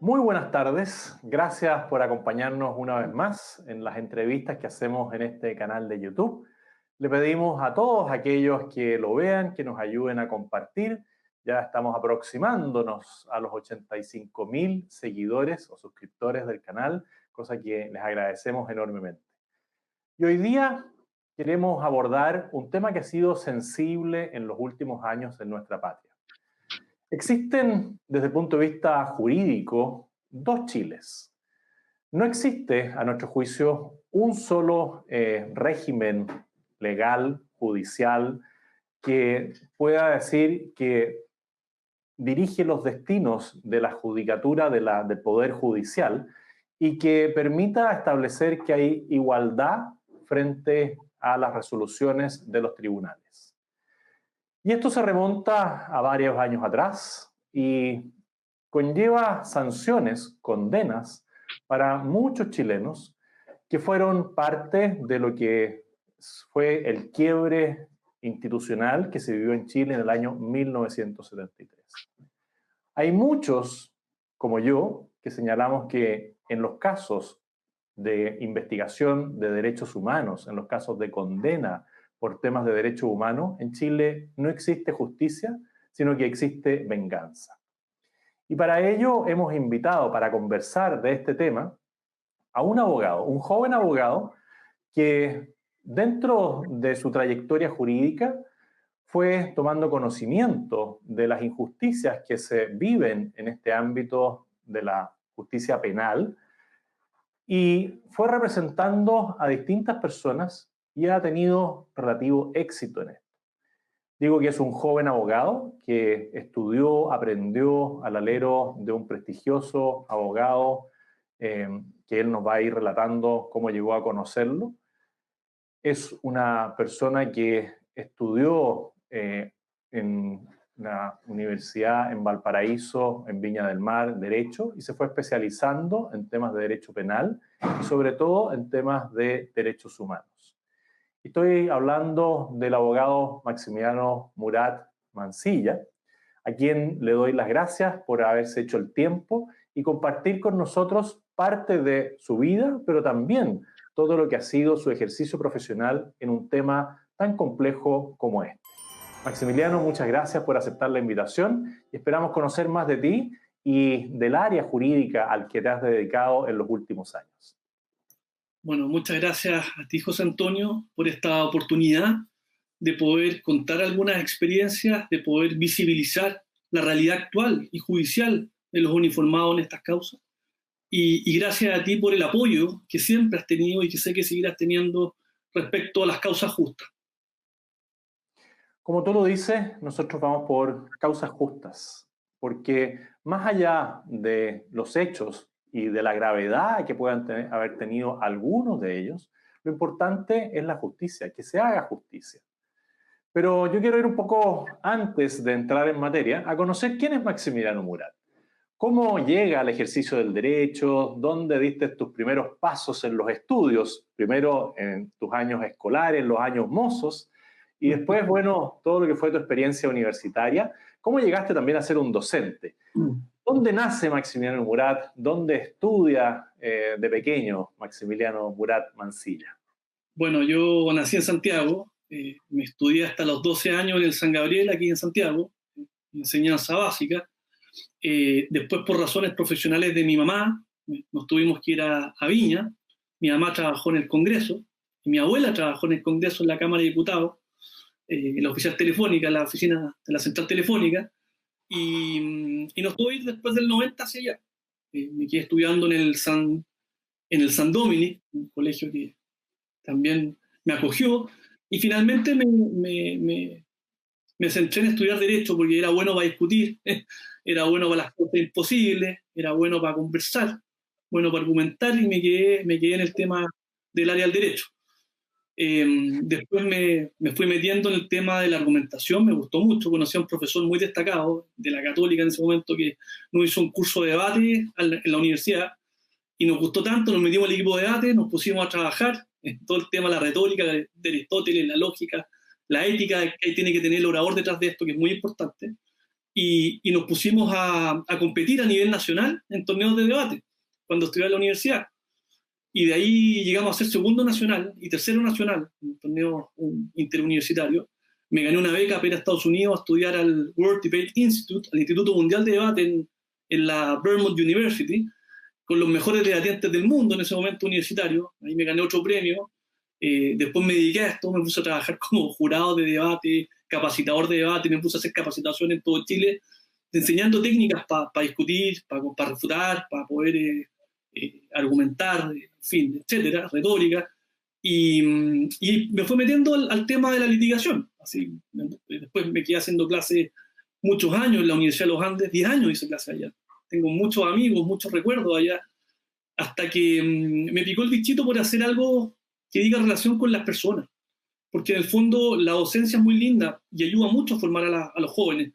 Muy buenas tardes, gracias por acompañarnos una vez más en las entrevistas que hacemos en este canal de YouTube. Le pedimos a todos aquellos que lo vean, que nos ayuden a compartir. Ya estamos aproximándonos a los 85.000 seguidores o suscriptores del canal, cosa que les agradecemos enormemente. Y hoy día queremos abordar un tema que ha sido sensible en los últimos años en nuestra patria. Existen, desde el punto de vista jurídico, dos Chiles. No existe, a nuestro juicio, un solo régimen legal, judicial, que pueda decir que dirige los destinos de la judicatura del Poder Judicial y que permita establecer que hay igualdad frente a las resoluciones de los tribunales. Y esto se remonta a varios años atrás y conlleva sanciones, condenas para muchos chilenos que fueron parte de lo que fue el quiebre institucional que se vivió en Chile en el año 1973. Hay muchos, como yo, que señalamos que en los casos de investigación de derechos humanos, en los casos de condena por temas de derechos humanos, en Chile no existe justicia, sino que existe venganza. Y para ello hemos invitado para conversar de este tema a un abogado, un joven abogado que dentro de su trayectoria jurídica fue tomando conocimiento de las injusticias que se viven en este ámbito de la justicia penal y fue representando a distintas personas y ha tenido relativo éxito en esto. Digo que es un joven abogado que estudió, aprendió al alero de un prestigioso abogado que él nos va a ir relatando cómo llegó a conocerlo. Es una persona que estudió en la universidad en Valparaíso, en Viña del Mar, Derecho, y se fue especializando en temas de derecho penal y sobre todo en temas de derechos humanos. Estoy hablando del abogado Maximiliano Murat Mancilla, a quien le doy las gracias por haberse hecho el tiempo y compartir con nosotros parte de su vida, pero también todo lo que ha sido su ejercicio profesional en un tema tan complejo como este. Maximiliano, muchas gracias por aceptar la invitación y esperamos conocer más de ti y del área jurídica al que te has dedicado en los últimos años. Bueno, muchas gracias a ti, José Antonio, por esta oportunidad de poder contar algunas experiencias, de poder visibilizar la realidad actual y judicial de los uniformados en estas causas. Y gracias a ti por el apoyo que siempre has tenido y que sé que seguirás teniendo respecto a las causas justas. Como tú lo dices, nosotros vamos por causas justas, porque más allá de los hechos y de la gravedad que puedan haber tenido algunos de ellos, lo importante es la justicia, que se haga justicia. Pero yo quiero ir un poco antes de entrar en materia a conocer quién es Maximiliano Murat. ¿Cómo llega al ejercicio del derecho? ¿Dónde diste tus primeros pasos en los estudios? Primero en tus años escolares, los años mozos, y después, bueno, todo lo que fue tu experiencia universitaria. ¿Cómo llegaste también a ser un docente? ¿Dónde nace Maximiliano Murat? ¿Dónde estudia de pequeño Maximiliano Murat Mancilla? Bueno, yo nací en Santiago, me estudié hasta los 12 años en el San Gabriel, aquí en Santiago, enseñanza básica. Después, por razones profesionales de mi mamá, nos tuvimos que ir a Viña. Mi mamá trabajó en el Congreso, y mi abuela trabajó en el Congreso, en la Cámara de Diputados, en la oficina telefónica, en la oficina de la central telefónica, y nos tuvo que ir después del 90 hacia allá. Me quedé estudiando en el San Dominic, un colegio que también me acogió, y finalmente me centré en estudiar Derecho porque era bueno para discutir, era bueno para las cosas imposibles, era bueno para conversar, bueno para argumentar, y me quedé en el tema del área del Derecho. Después me fui metiendo en el tema de la argumentación, me gustó mucho, conocí a un profesor muy destacado de la Católica en ese momento que nos hizo un curso de debate en la universidad y nos gustó tanto, nos metimos al equipo de debate, nos pusimos a trabajar en todo el tema de la retórica de Aristóteles, la lógica, la ética que tiene que tener el orador detrás de esto, que es muy importante. y nos pusimos a competir a nivel nacional en torneos de debate cuando estudiaba en la universidad. Y de ahí llegamos a ser segundo nacional y tercero nacional en un torneo interuniversitario. Me gané una beca para ir a Estados Unidos a estudiar al World Debate Institute, al Instituto Mundial de Debate en la Vermont University, con los mejores debatientes del mundo en ese momento universitario. Ahí me gané otro premio. Después me dediqué a esto, me puse a trabajar como jurado de debate, capacitador de debate, me puse a hacer capacitación en todo Chile, enseñando técnicas para discutir, para refutar, para poder argumentar, en fin, etcétera, retórica. Y me fue metiendo al tema de la litigación. Así, después me quedé haciendo clases muchos años en la Universidad de los Andes, 10 años hice clase allá. Tengo muchos amigos, muchos recuerdos allá, hasta que me picó el bichito por hacer algo que diga relación con las personas. Porque en el fondo la docencia es muy linda y ayuda mucho a formar a los jóvenes,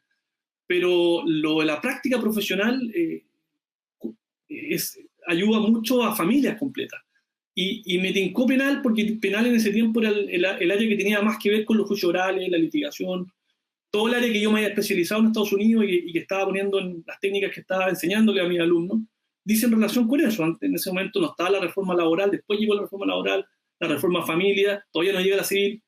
pero la práctica profesional ayuda mucho a familias completas. Y me tincó penal porque penal en ese tiempo era el área que tenía más que ver con los juicios orales, la litigación, todo el área que yo me había especializado en Estados Unidos y que estaba poniendo en las técnicas que estaba enseñándole a mis alumnos, dice en relación con eso. Antes, en ese momento no estaba la reforma laboral, después llegó la reforma laboral, la reforma familia, todavía no llega la civil,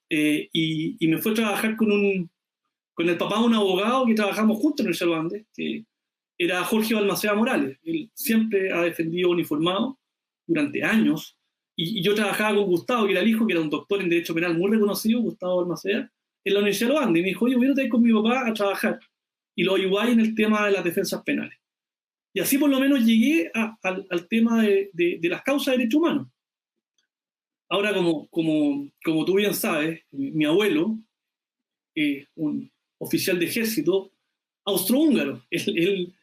y me fue a trabajar con el papá de un abogado que trabajamos juntos en el Cerro Andes, que era Jorge Balmaceda Morales. Él siempre ha defendido uniformado durante años, y yo trabajaba con Gustavo, que era el hijo, que era un doctor en Derecho Penal muy reconocido, Gustavo Balmaceda, en la Universidad de los Andes, y me dijo, oye, voy a ir con mi papá a trabajar, y lo ayudáis en el tema de las defensas penales. Y así por lo menos llegué al tema de las causas de derechos humanos. Ahora, como tú bien sabes, mi abuelo, un oficial de ejército austrohúngaro, él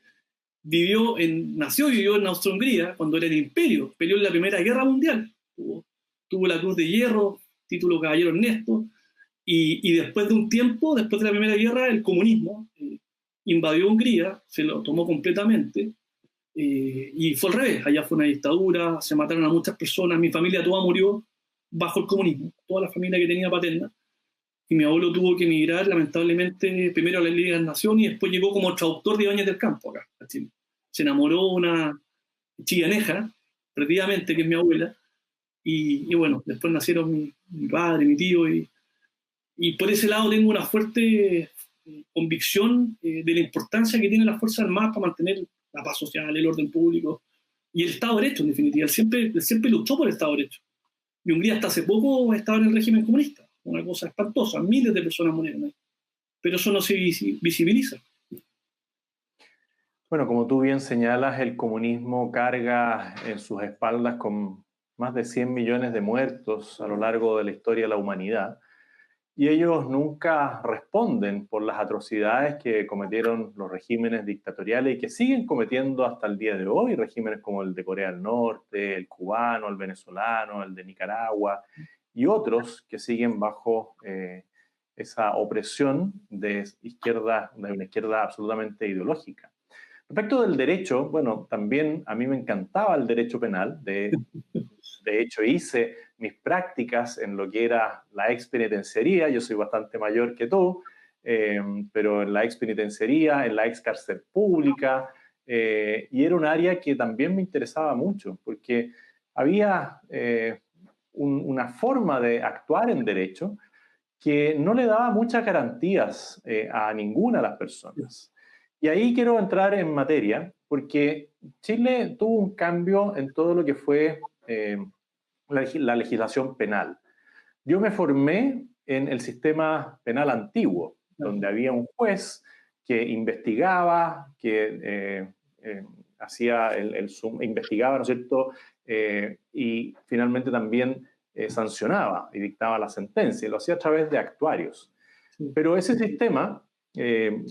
nació y vivió en Austria-Hungría cuando era el imperio, peleó en la Primera Guerra Mundial, tuvo la Cruz de Hierro, título Caballero Ernesto, y después de un tiempo, después de la Primera Guerra, el comunismo invadió Hungría, se lo tomó completamente, y fue al revés. Allá fue una dictadura, se mataron a muchas personas, mi familia toda murió bajo el comunismo, toda la familia que tenía paterna, y mi abuelo tuvo que emigrar lamentablemente primero a la Liga de las Naciones y después llegó como traductor de Ibáñez del Campo acá a Chile. Se enamoró de una chillaneja, perdidamente, que es mi abuela, y bueno, después nacieron mi padre, mi tío, y por ese lado tengo una fuerte convicción de la importancia que tienen las Fuerzas Armadas para mantener la paz social, el orden público y el Estado de Derecho, en definitiva. Él siempre luchó por el Estado de Derecho. Y Hungría hasta hace poco estaba en el régimen comunista, una cosa espantosa, miles de personas murieron ahí. Pero eso no se visibiliza. Bueno, como tú bien señalas, el comunismo carga en sus espaldas con más de 100 millones de muertos a lo largo de la historia de la humanidad. Y ellos nunca responden por las atrocidades que cometieron los regímenes dictatoriales y que siguen cometiendo hasta el día de hoy, regímenes como el de Corea del Norte, el cubano, el venezolano, el de Nicaragua y otros que siguen bajo esa opresión de una izquierda absolutamente ideológica. Respecto del derecho, bueno, también a mí me encantaba el derecho penal. De hecho, hice mis prácticas en lo que era la expenitenciaría. Yo soy bastante mayor que tú, pero en la expenitenciaría, en la excárcel pública, y era un área que también me interesaba mucho, porque había una forma de actuar en derecho que no le daba muchas garantías a ninguna de las personas. Y ahí quiero entrar en materia, porque Chile tuvo un cambio en todo lo que fue la legislación penal. Yo me formé en el sistema penal antiguo, donde había un juez que investigaba, que investigaba, ¿no es cierto? Y finalmente también sancionaba y dictaba la sentencia, y lo hacía a través de actuarios. Pero ese sistema, el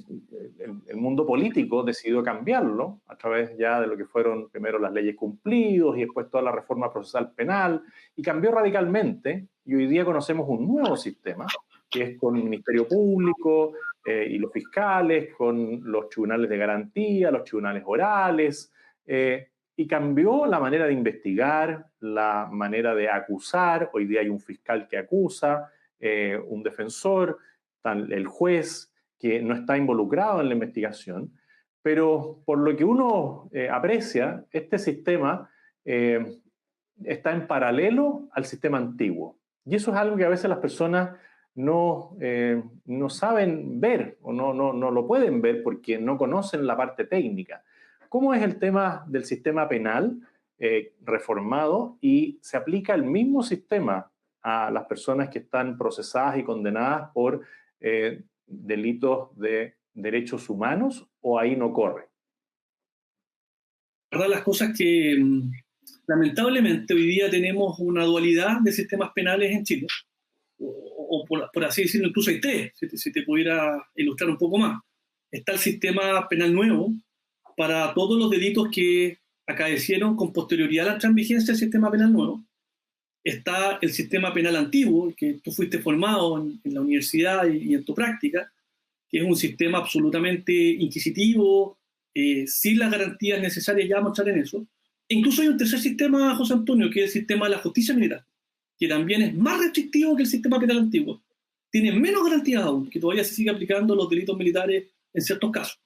mundo político decidió cambiarlo a través ya de lo que fueron primero las leyes cumplidos y después toda la reforma procesal penal, y cambió radicalmente, y hoy día conocemos un nuevo sistema, que es con el Ministerio Público y los fiscales, con los tribunales de garantía, los tribunales orales, y cambió la manera de investigar, la manera de acusar. Hoy día hay un fiscal que acusa, un defensor, el juez que no está involucrado en la investigación, pero por lo que uno aprecia, este sistema está en paralelo al sistema antiguo. Y eso es algo que a veces las personas no saben ver o no lo pueden ver porque no conocen la parte técnica. ¿Cómo es el tema del sistema penal reformado y se aplica el mismo sistema a las personas que están procesadas y condenadas por delitos de derechos humanos, o ahí no corre? La verdad, las cosas que lamentablemente hoy día tenemos una dualidad de sistemas penales en Chile, o por así decirlo, incluso hay tres, si te pudiera ilustrar un poco más. Está el sistema penal nuevo para todos los delitos que acaecieron con posterioridad a la entrada en vigencia del sistema penal nuevo. Está el sistema penal antiguo, que tú fuiste formado en la universidad y en tu práctica, que es un sistema absolutamente inquisitivo, sin las garantías necesarias, ya vamos a entrar en eso. E incluso hay un tercer sistema, José Antonio, que es el sistema de la justicia militar, que también es más restrictivo que el sistema penal antiguo. Tiene menos garantías aún, que todavía se sigue aplicando los delitos militares en ciertos casos.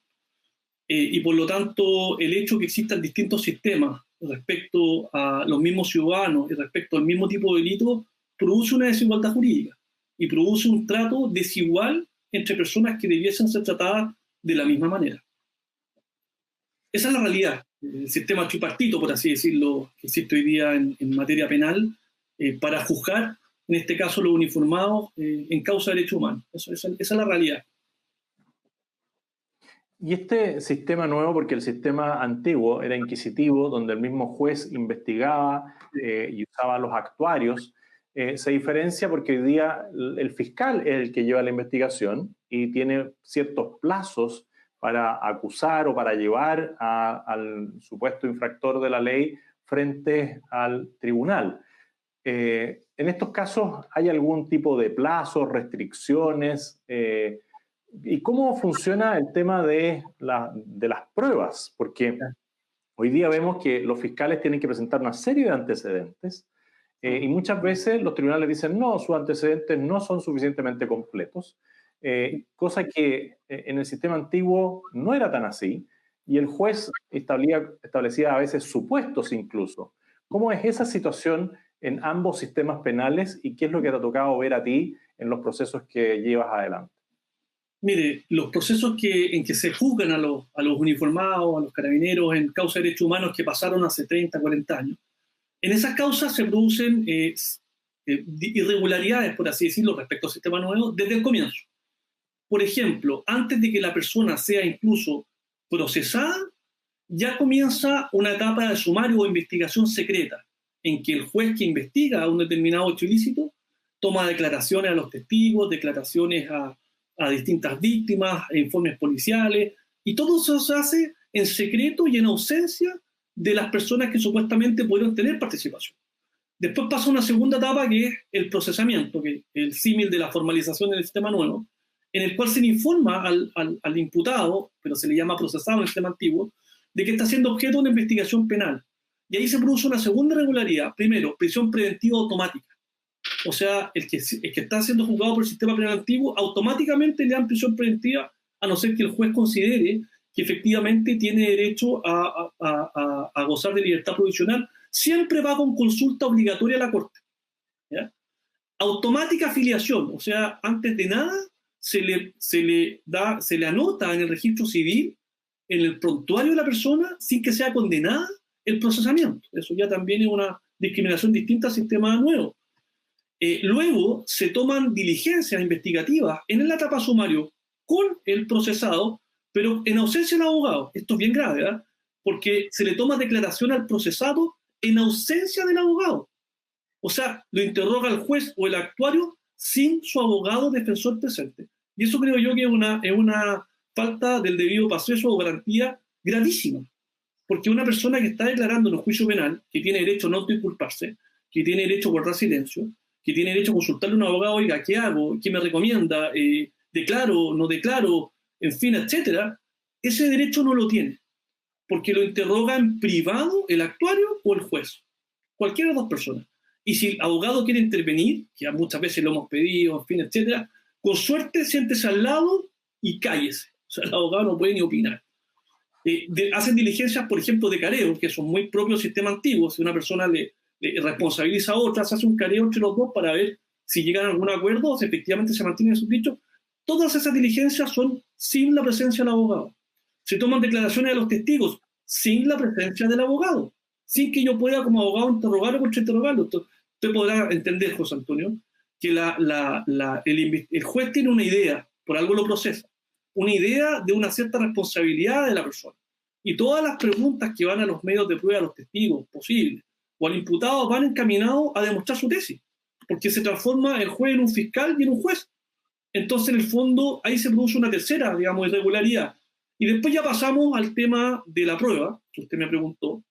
Y por lo tanto, el hecho que existan distintos sistemas respecto a los mismos ciudadanos y respecto al mismo tipo de delito produce una desigualdad jurídica y produce un trato desigual entre personas que debiesen ser tratadas de la misma manera. Esa es la realidad. El sistema tripartito, por así decirlo, que existe hoy día en materia penal para juzgar, en este caso, los uniformados en causa de derechos humanos. Esa es la realidad. Y este sistema nuevo, porque el sistema antiguo era inquisitivo, donde el mismo juez investigaba y usaba los actuarios, se diferencia porque hoy día el fiscal es el que lleva la investigación y tiene ciertos plazos para acusar o para llevar al supuesto infractor de la ley frente al tribunal. En estos casos, ¿hay algún tipo de plazos, restricciones? ¿Y cómo funciona el tema de las pruebas? Porque hoy día vemos que los fiscales tienen que presentar una serie de antecedentes y muchas veces los tribunales dicen no, sus antecedentes no son suficientemente completos, cosa que en el sistema antiguo no era tan así, y el juez establecía a veces supuestos incluso. ¿Cómo es esa situación en ambos sistemas penales y qué es lo que te ha tocado ver a ti en los procesos que llevas adelante? Mire, los procesos en que se juzgan a los uniformados, a los carabineros en causa de derechos humanos que pasaron hace 30, 40 años, en esas causas se producen irregularidades, por así decirlo, respecto al sistema nuevo desde el comienzo. Por ejemplo, antes de que la persona sea incluso procesada, ya comienza una etapa de sumario o investigación secreta, en que el juez que investiga un determinado hecho ilícito toma declaraciones a los testigos, declaraciones a distintas víctimas, informes policiales, y todo eso se hace en secreto y en ausencia de las personas que supuestamente pudieron tener participación. Después pasa una segunda etapa que es el procesamiento, que es el símil de la formalización del sistema nuevo, en el cual se le informa al imputado, pero se le llama procesado en el sistema antiguo, de que está siendo objeto de una investigación penal. Y ahí se produce una segunda irregularidad. Primero, prisión preventiva automática. O sea, el que está siendo juzgado por el sistema penal antiguo, automáticamente le dan prisión preventiva, a no ser que el juez considere que efectivamente tiene derecho a gozar de libertad provisional. Siempre va con consulta obligatoria a la Corte. ¿Ya? Automática afiliación, o sea, antes de nada se le anota en el registro civil, en el prontuario de la persona, sin que sea condenada, el procesamiento. Eso ya también es una discriminación distinta al sistema nuevo. Luego se toman diligencias investigativas en la etapa sumario con el procesado, pero en ausencia del abogado. Esto es bien grave, ¿verdad? Porque se le toma declaración al procesado en ausencia del abogado. O sea, lo interroga el juez o el actuario sin su abogado defensor presente. Y eso creo yo que es una falta del debido proceso o garantía gravísima. Porque una persona que está declarando en un juicio penal, que tiene derecho a no autoinculparse, que tiene derecho a guardar silencio, que tiene derecho a consultarle a un abogado, oiga, ¿qué hago? ¿Qué me recomienda? ¿Declaro? ¿No declaro? En fin, etcétera. Ese derecho no lo tiene, porque lo interroga en privado el actuario o el juez, cualquiera de las dos personas. Y si el abogado quiere intervenir, que muchas veces lo hemos pedido, en fin, etcétera, con suerte siéntese al lado y cállese. O sea, el abogado no puede ni opinar. Hacen diligencias, por ejemplo, de careo, que son muy propios del sistema antiguo. Si una persona le responsabiliza a otra, se hace un careo entre los dos para ver si llegan a algún acuerdo o si efectivamente se mantienen sus dichos. Todas esas diligencias son sin la presencia del abogado. Se toman declaraciones de los testigos sin la presencia del abogado, sin que yo pueda como abogado interrogar o contrainterrogarlo. Usted podrá entender, José Antonio, que el juez tiene una idea, por algo lo procesa, una idea de una cierta responsabilidad de la persona. Y todas las preguntas que van a los medios de prueba, a los testigos posibles, o al imputado, van encaminados a demostrar su tesis, porque se transforma el juez en un fiscal y en un juez. Entonces, en el fondo, ahí se produce una tercera, digamos, irregularidad. Y después ya pasamos al tema de la prueba, que usted me preguntó.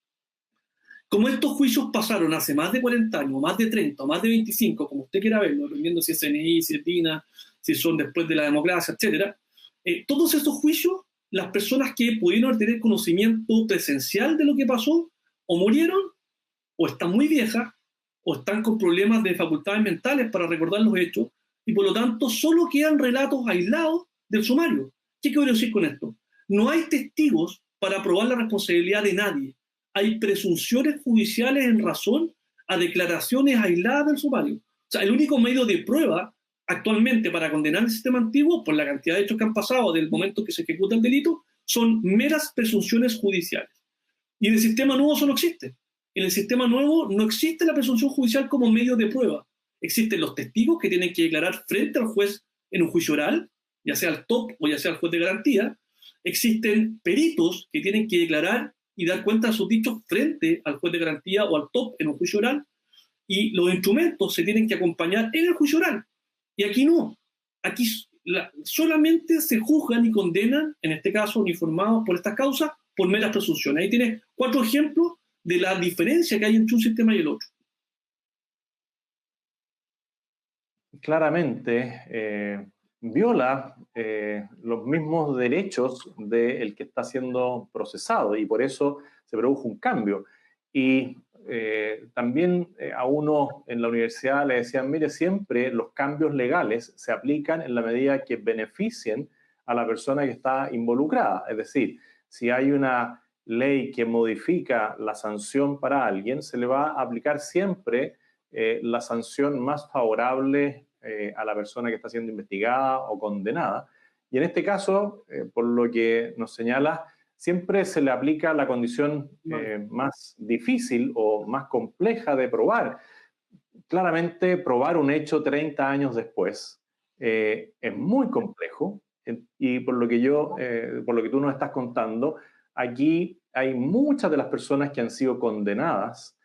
Como estos juicios pasaron hace más de 40 años, más de 30, o más de 25, como usted quiera verlo, dependiendo si es CNI, si es DINA, si son después de la democracia, etc. Todos estos juicios, las personas que pudieron tener conocimiento presencial de lo que pasó, o murieron, o están muy viejas, o están con problemas de facultades mentales para recordar los hechos, y por lo tanto solo quedan relatos aislados del sumario. ¿Qué quiero decir con esto? No hay testigos para probar la responsabilidad de nadie. Hay presunciones judiciales en razón a declaraciones aisladas del sumario. O sea, el único medio de prueba actualmente para condenar el sistema antiguo, por la cantidad de hechos que han pasado del momento que se ejecuta el delito, son meras presunciones judiciales. Y en el sistema nuevo eso no existe. En el sistema nuevo no existe la presunción judicial como medio de prueba. Existen los testigos que tienen que declarar frente al juez en un juicio oral, ya sea al TOP o ya sea al juez de garantía. Existen peritos que tienen que declarar y dar cuenta de sus dichos frente al juez de garantía o al TOP en un juicio oral. Y los instrumentos se tienen que acompañar en el juicio oral. Y aquí no. Aquí solamente se juzgan y condenan, en este caso uniformados por estas causas, por meras presunciones. Ahí tiene 4 ejemplos de la diferencia que hay entre un sistema y el otro. Claramente viola los mismos derechos del que está siendo procesado y por eso se produjo un cambio. Y también a uno en la universidad le decían, mire, siempre los cambios legales se aplican en la medida que beneficien a la persona que está involucrada. Es decir, si hay una ley que modifica la sanción para alguien, se le va a aplicar siempre la sanción más favorable a la persona que está siendo investigada o condenada. Y en este caso, por lo que nos señala, siempre se le aplica la condición más difícil o más compleja de probar. Claramente, probar un hecho 30 años después es muy complejo y por lo que tú nos estás contando, aquí hay muchas de las personas que han sido condenadas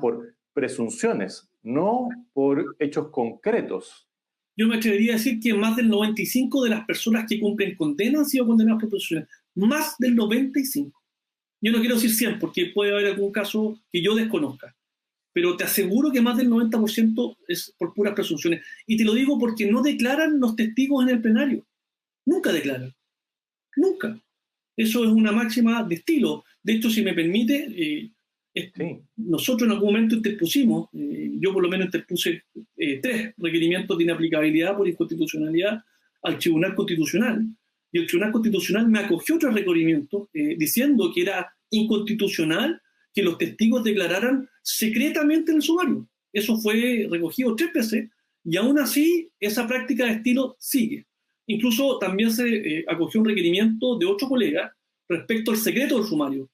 por presunciones, no por hechos concretos. Yo me atrevería a decir que más del 95% de las personas que cumplen condena han sido condenadas por presunciones. Más del 95%. Yo no quiero decir 100% porque puede haber algún caso que yo desconozca, pero te aseguro que más del 90% es por puras presunciones. Y te lo digo porque no declaran los testigos en el plenario. Nunca declaran. Nunca. Eso es una máxima de estilo. De hecho, si me permite, sí. Nosotros en algún momento interpusimos, yo por lo menos interpuse 3 requerimientos de inaplicabilidad por inconstitucionalidad al Tribunal Constitucional. Y el Tribunal Constitucional me acogió 3 requerimientos diciendo que era inconstitucional que los testigos declararan secretamente en el sumario. Eso fue recogido 3 veces y aún así esa práctica de estilo sigue. Incluso también se acogió un requerimiento de otro colega respecto al secreto del sumario,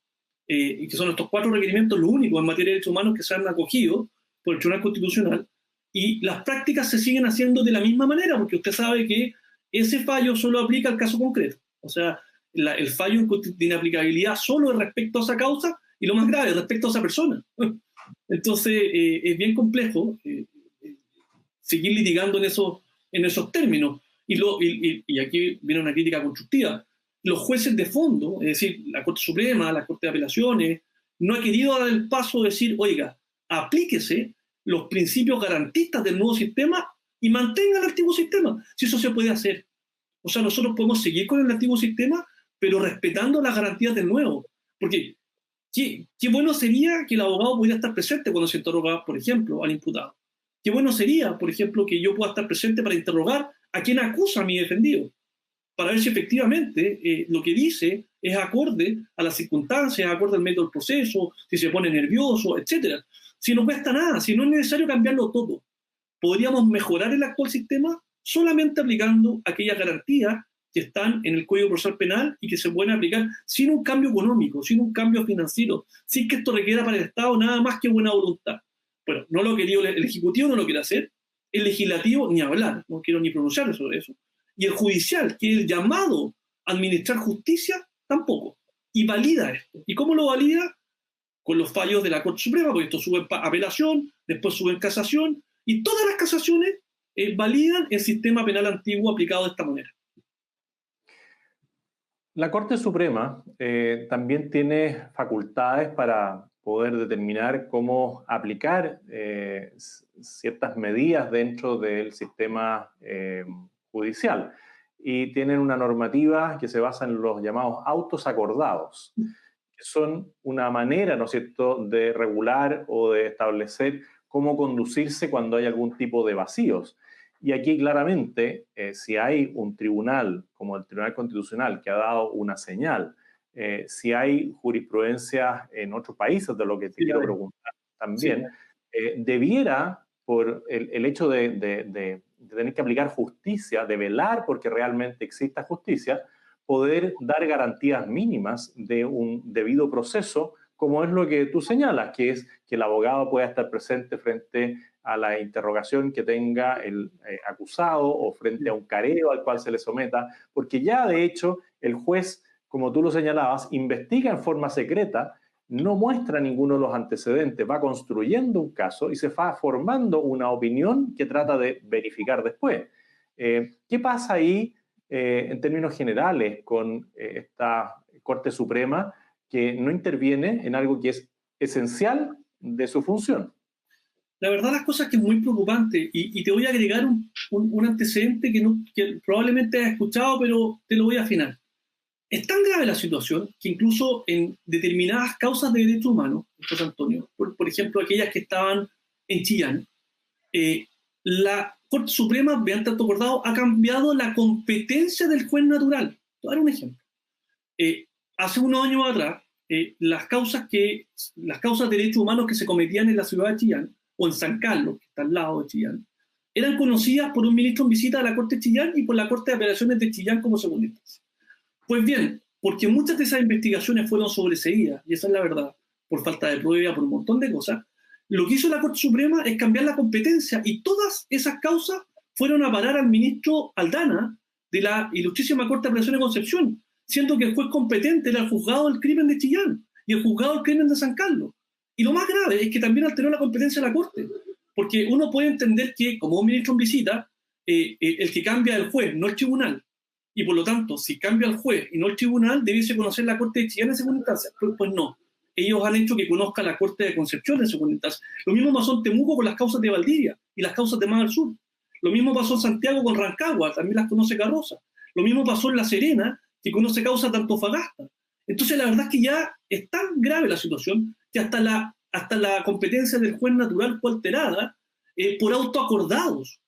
y que son estos 4 requerimientos los únicos en materia de derechos humanos que se han acogido por el Tribunal Constitucional, y las prácticas se siguen haciendo de la misma manera, porque usted sabe que ese fallo solo aplica al caso concreto. O sea, el fallo de inaplicabilidad solo es respecto a esa causa y lo más grave, respecto a esa persona. Entonces, es bien complejo seguir litigando en esos términos. Y aquí viene una crítica constructiva. Los jueces de fondo, es decir, la Corte Suprema, la Corte de Apelaciones, no ha querido dar el paso de decir, oiga, aplíquese los principios garantistas del nuevo sistema y mantenga el antiguo sistema, si eso se puede hacer. O sea, nosotros podemos seguir con el antiguo sistema, pero respetando las garantías del nuevo. Porque qué bueno sería que el abogado pudiera estar presente cuando se interroga, por ejemplo, al imputado. Qué bueno sería, por ejemplo, que yo pueda estar presente para interrogar a quien acusa a mi defendido. para ver si efectivamente lo que dice es acorde a las circunstancias, acorde al método del proceso, si se pone nervioso, etc. Si no cuesta nada, si no es necesario cambiarlo todo, podríamos mejorar el actual sistema solamente aplicando aquellas garantías que están en el Código Procesal Penal y que se pueden aplicar sin un cambio económico, sin un cambio financiero, sin que esto requiera para el Estado nada más que buena voluntad. Bueno, no lo quería el Ejecutivo, no lo quiere hacer, el Legislativo ni hablar, no quiero ni pronunciar sobre eso, y el Judicial, que es el llamado a administrar justicia, tampoco. Y valida esto. ¿Y cómo lo valida? Con los fallos de la Corte Suprema, porque esto sube en apelación, después sube en casación, y todas las casaciones validan el sistema penal antiguo aplicado de esta manera. La Corte Suprema también tiene facultades para poder determinar cómo aplicar ciertas medidas dentro del sistema judicial. Y tienen una normativa que se basa en los llamados autos acordados, que son una manera, ¿no es cierto?, de regular o de establecer cómo conducirse cuando hay algún tipo de vacíos. Y aquí claramente, si hay un tribunal como el Tribunal Constitucional que ha dado una señal, si hay jurisprudencia en otros países, de lo que te quiero preguntar también, debiera, por el hecho de tener que aplicar justicia, de velar porque realmente exista justicia, poder dar garantías mínimas de un debido proceso, como es lo que tú señalas, que es que el abogado pueda estar presente frente a la interrogación que tenga el acusado o frente a un careo al cual se le someta, porque ya de hecho el juez, como tú lo señalabas, investiga en forma secreta, no muestra ninguno de los antecedentes, va construyendo un caso y se va formando una opinión que trata de verificar después. ¿Qué pasa ahí en términos generales con esta Corte Suprema que no interviene en algo que es esencial de su función? La verdad, las cosas que es muy preocupante, y te voy a agregar un antecedente que probablemente has escuchado, pero te lo voy a afinar. Es tan grave la situación que incluso en determinadas causas de derechos humanos, José Antonio, por ejemplo, aquellas que estaban en Chillán, la Corte Suprema, mediante acto acordado, ha cambiado la competencia del juez natural. Te voy a dar un ejemplo. Hace unos años atrás, las causas de derechos humanos que se cometían en la ciudad de Chillán, o en San Carlos, que está al lado de Chillán, eran conocidas por un ministro en visita a la Corte de Chillán y por la Corte de Apelaciones de Chillán como segunda instancia. Pues bien, porque muchas de esas investigaciones fueron sobreseídas, y esa es la verdad, por falta de prueba, por un montón de cosas, lo que hizo la Corte Suprema es cambiar la competencia, y todas esas causas fueron a parar al ministro Aldana de la Ilustrísima Corte de Apelaciones de Concepción, siendo que el juez competente era el juzgado del crimen de Chillán y el juzgado del crimen de San Carlos. Y lo más grave es que también alteró la competencia de la Corte, porque uno puede entender que, como un ministro en visita, el que cambia el juez, no el tribunal, y por lo tanto, si cambia el juez y no el tribunal, debiese conocer la Corte de Chillán en segunda instancia. Pues no, ellos han hecho que conozca la Corte de Concepción en segunda instancia. Lo mismo pasó en Temuco con las causas de Valdivia y las causas de más al sur. Lo mismo pasó en Santiago con Rancagua, también las conoce Carroza. Lo mismo pasó en La Serena, que conoce causas de Antofagasta. Entonces la verdad es que ya es tan grave la situación que hasta la competencia del juez natural fue alterada por autoacordados.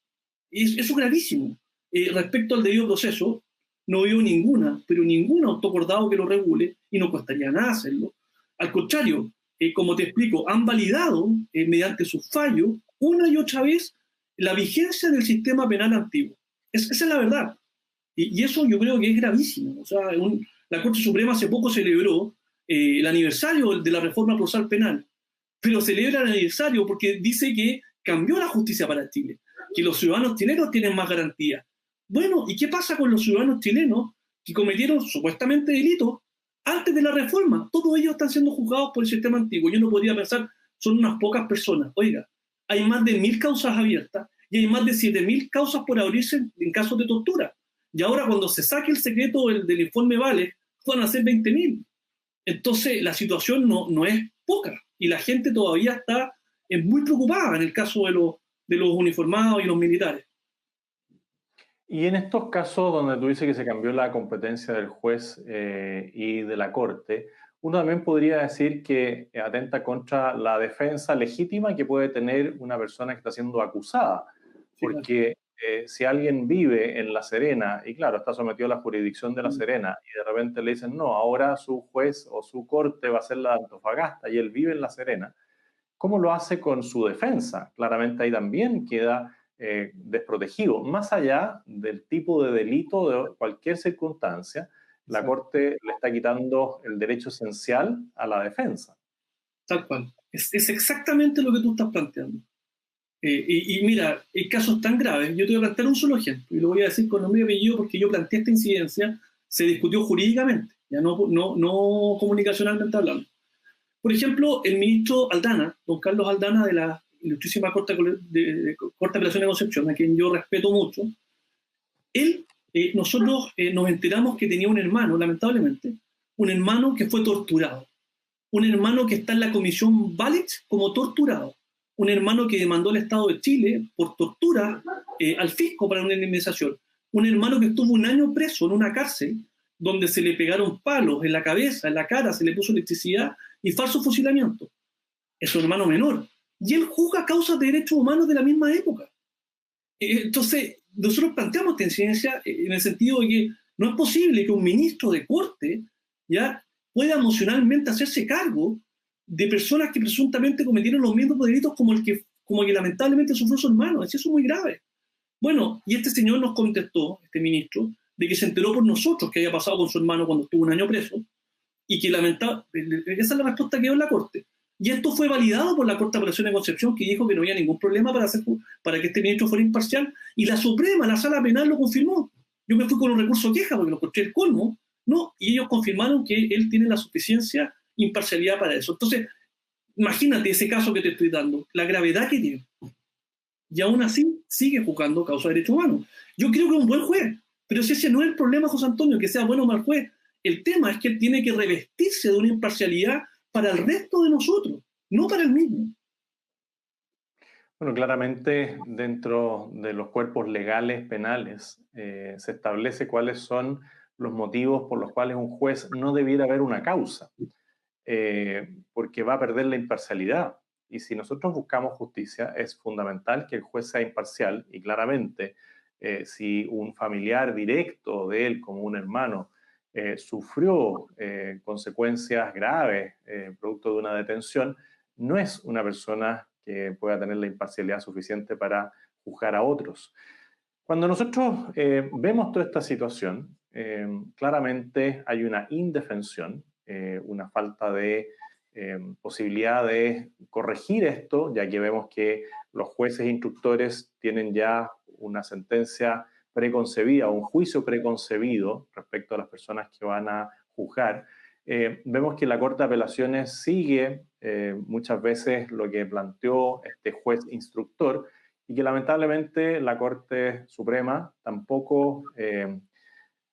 Eso es gravísimo. Respecto al debido proceso, no veo ningún autoacordado que lo regule, y no costaría nada hacerlo. Al contrario, como te explico, han validado mediante sus fallos una y otra vez la vigencia del sistema penal antiguo. Esa es la verdad. Y eso yo creo que es gravísimo. O sea, la Corte Suprema hace poco celebró el aniversario de la reforma procesal penal, pero celebra el aniversario porque dice que cambió la justicia para Chile, que los ciudadanos chilenos tienen más garantías. Bueno, ¿y qué pasa con los ciudadanos chilenos que cometieron supuestamente delitos antes de la reforma? Todos ellos están siendo juzgados por el sistema antiguo. Yo no podría pensar, son unas pocas personas. Oiga, hay más de 1.000 causas abiertas y hay más de 7.000 causas por abrirse en casos de tortura. Y ahora cuando se saque el secreto del informe Vale, van a ser 20.000. Entonces la situación no es poca y la gente todavía está muy preocupada en el caso de los uniformados y los militares. Y en estos casos donde tú dices que se cambió la competencia del juez y de la Corte, uno también podría decir que atenta contra la defensa legítima que puede tener una persona que está siendo acusada, porque si alguien vive en La Serena y claro, está sometido a la jurisdicción de La Serena y de repente le dicen, no, ahora su juez o su corte va a ser la de Antofagasta y él vive en La Serena, ¿cómo lo hace con su defensa? Claramente ahí también queda desprotegido. Más allá del tipo de delito de cualquier circunstancia, la Corte le está quitando el derecho esencial a la defensa. Tal cual. Es exactamente lo que tú estás planteando. Y mira, hay casos tan graves, yo te voy a plantear un solo ejemplo, y lo voy a decir con nombre y apellido porque yo planteé esta incidencia, se discutió jurídicamente, ya no comunicacionalmente hablando. Por ejemplo, el ministro Aldana, don Carlos Aldana de la Ilustrísima Corte de Apelación de Concepción, a quien yo respeto mucho, él, nosotros nos enteramos que tenía un hermano, lamentablemente, un hermano que fue torturado, un hermano que está en la comisión Balich como torturado, un hermano que demandó al Estado de Chile por tortura al fisco para una indemnización, un hermano que estuvo un año preso en una cárcel donde se le pegaron palos en la cabeza, en la cara, se le puso electricidad y falso fusilamiento. Es su hermano menor. Y él juzga causas de derechos humanos de la misma época. Entonces, nosotros planteamos esta incidencia en el sentido de que no es posible que un ministro de corte ya pueda emocionalmente hacerse cargo de personas que presuntamente cometieron los mismos delitos como el que lamentablemente sufrió su hermano. Eso es muy grave. Bueno, y este señor nos contestó, este ministro, de que se enteró por nosotros que había pasado con su hermano cuando estuvo un año preso, y que lamentablemente, esa es la respuesta que dio en la Corte. Y esto fue validado por la Corte de Apelación de Concepción, que dijo que no había ningún problema para que este ministro fuera imparcial, y la Suprema, la Sala Penal, lo confirmó. Yo me fui con un recurso de queja porque lo encontré el colmo, ¿no? Y ellos confirmaron que él tiene la suficiencia imparcialidad para eso. Entonces, imagínate ese caso que te estoy dando, la gravedad que tiene. Y aún así sigue juzgando causa de derechos humanos. Yo creo que es un buen juez, pero si ese no es el problema, José Antonio, que sea bueno o mal juez. El tema es que él tiene que revestirse de una imparcialidad para el resto de nosotros, no para él mismo. Bueno, claramente dentro de los cuerpos legales penales se establece cuáles son los motivos por los cuales un juez no debiera ver una causa, porque va a perder la imparcialidad. Y si nosotros buscamos justicia, es fundamental que el juez sea imparcial y claramente si un familiar directo de él, como un hermano, sufrió consecuencias graves producto de una detención, no es una persona que pueda tener la imparcialidad suficiente para juzgar a otros. Cuando nosotros vemos toda esta situación, claramente hay una indefensión, una falta de posibilidad de corregir esto, ya que vemos que los jueces instructores tienen ya una sentencia preconcebida o un juicio preconcebido respecto a las personas que van a juzgar. Vemos que la Corte de Apelaciones sigue muchas veces lo que planteó este juez instructor y que lamentablemente la Corte Suprema tampoco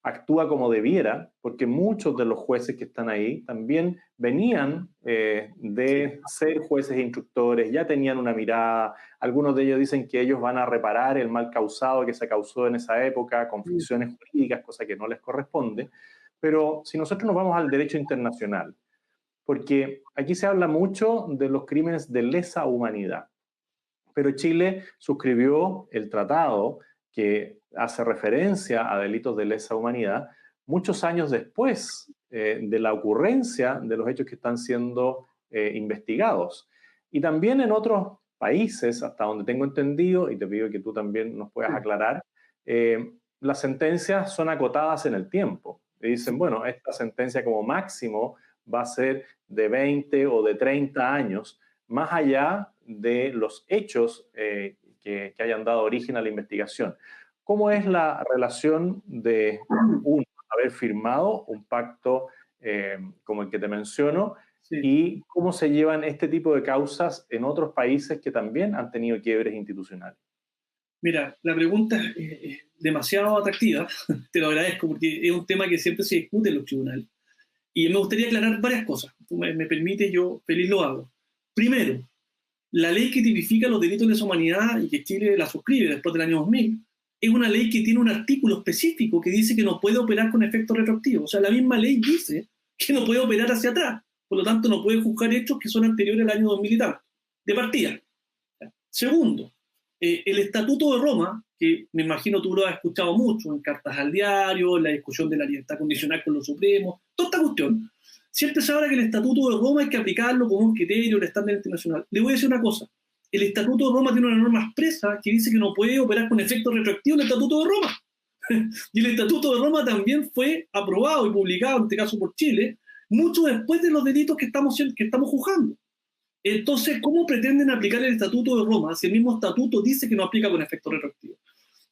actúa como debiera, porque muchos de los jueces que están ahí también venían de ser jueces instructores, ya tenían una mirada, algunos de ellos dicen que ellos van a reparar el mal causado que se causó en esa época con ficciones jurídicas, cosa que no les corresponde, pero si nosotros nos vamos al derecho internacional, porque aquí se habla mucho de los crímenes de lesa humanidad, pero Chile suscribió el tratado que hace referencia a delitos de lesa humanidad muchos años después de la ocurrencia de los hechos que están siendo investigados. Y también en otros países, hasta donde tengo entendido, y te pido que tú también nos puedas aclarar, las sentencias son acotadas en el tiempo. Y dicen, bueno, esta sentencia como máximo va a ser de 20 o de 30 años, más allá de los hechos que hayan dado origen a la investigación. ¿Cómo es la relación de haber firmado un pacto como el que te menciono? Sí. ¿Y cómo se llevan este tipo de causas en otros países que también han tenido quiebres institucionales? Mira, la pregunta es demasiado atractiva, te lo agradezco, porque es un tema que siempre se discute en los tribunales. Y me gustaría aclarar varias cosas. Tú me permite, yo feliz lo hago. Primero, la ley que tipifica los delitos de lesa humanidad y que Chile la suscribe después del año 2000, es una ley que tiene un artículo específico que dice que no puede operar con efecto retroactivo. O sea, la misma ley dice que no puede operar hacia atrás. Por lo tanto, no puede juzgar hechos que son anteriores al año 2000 y tal, de partida. Segundo, El Estatuto de Roma, que me imagino tú lo has escuchado mucho en cartas al diario, en la discusión de la libertad condicional con los supremos, toda esta cuestión, siempre se habla que el Estatuto de Roma hay que aplicarlo como un criterio del estándar internacional. Le voy a decir una cosa, el Estatuto de Roma tiene una norma expresa que dice que no puede operar con efecto retroactivo el Estatuto de Roma. Y el Estatuto de Roma también fue aprobado y publicado, en este caso por Chile, mucho después de los delitos que estamos juzgando. Entonces, ¿cómo pretenden aplicar el Estatuto de Roma si el mismo estatuto dice que no aplica con efecto retroactivo?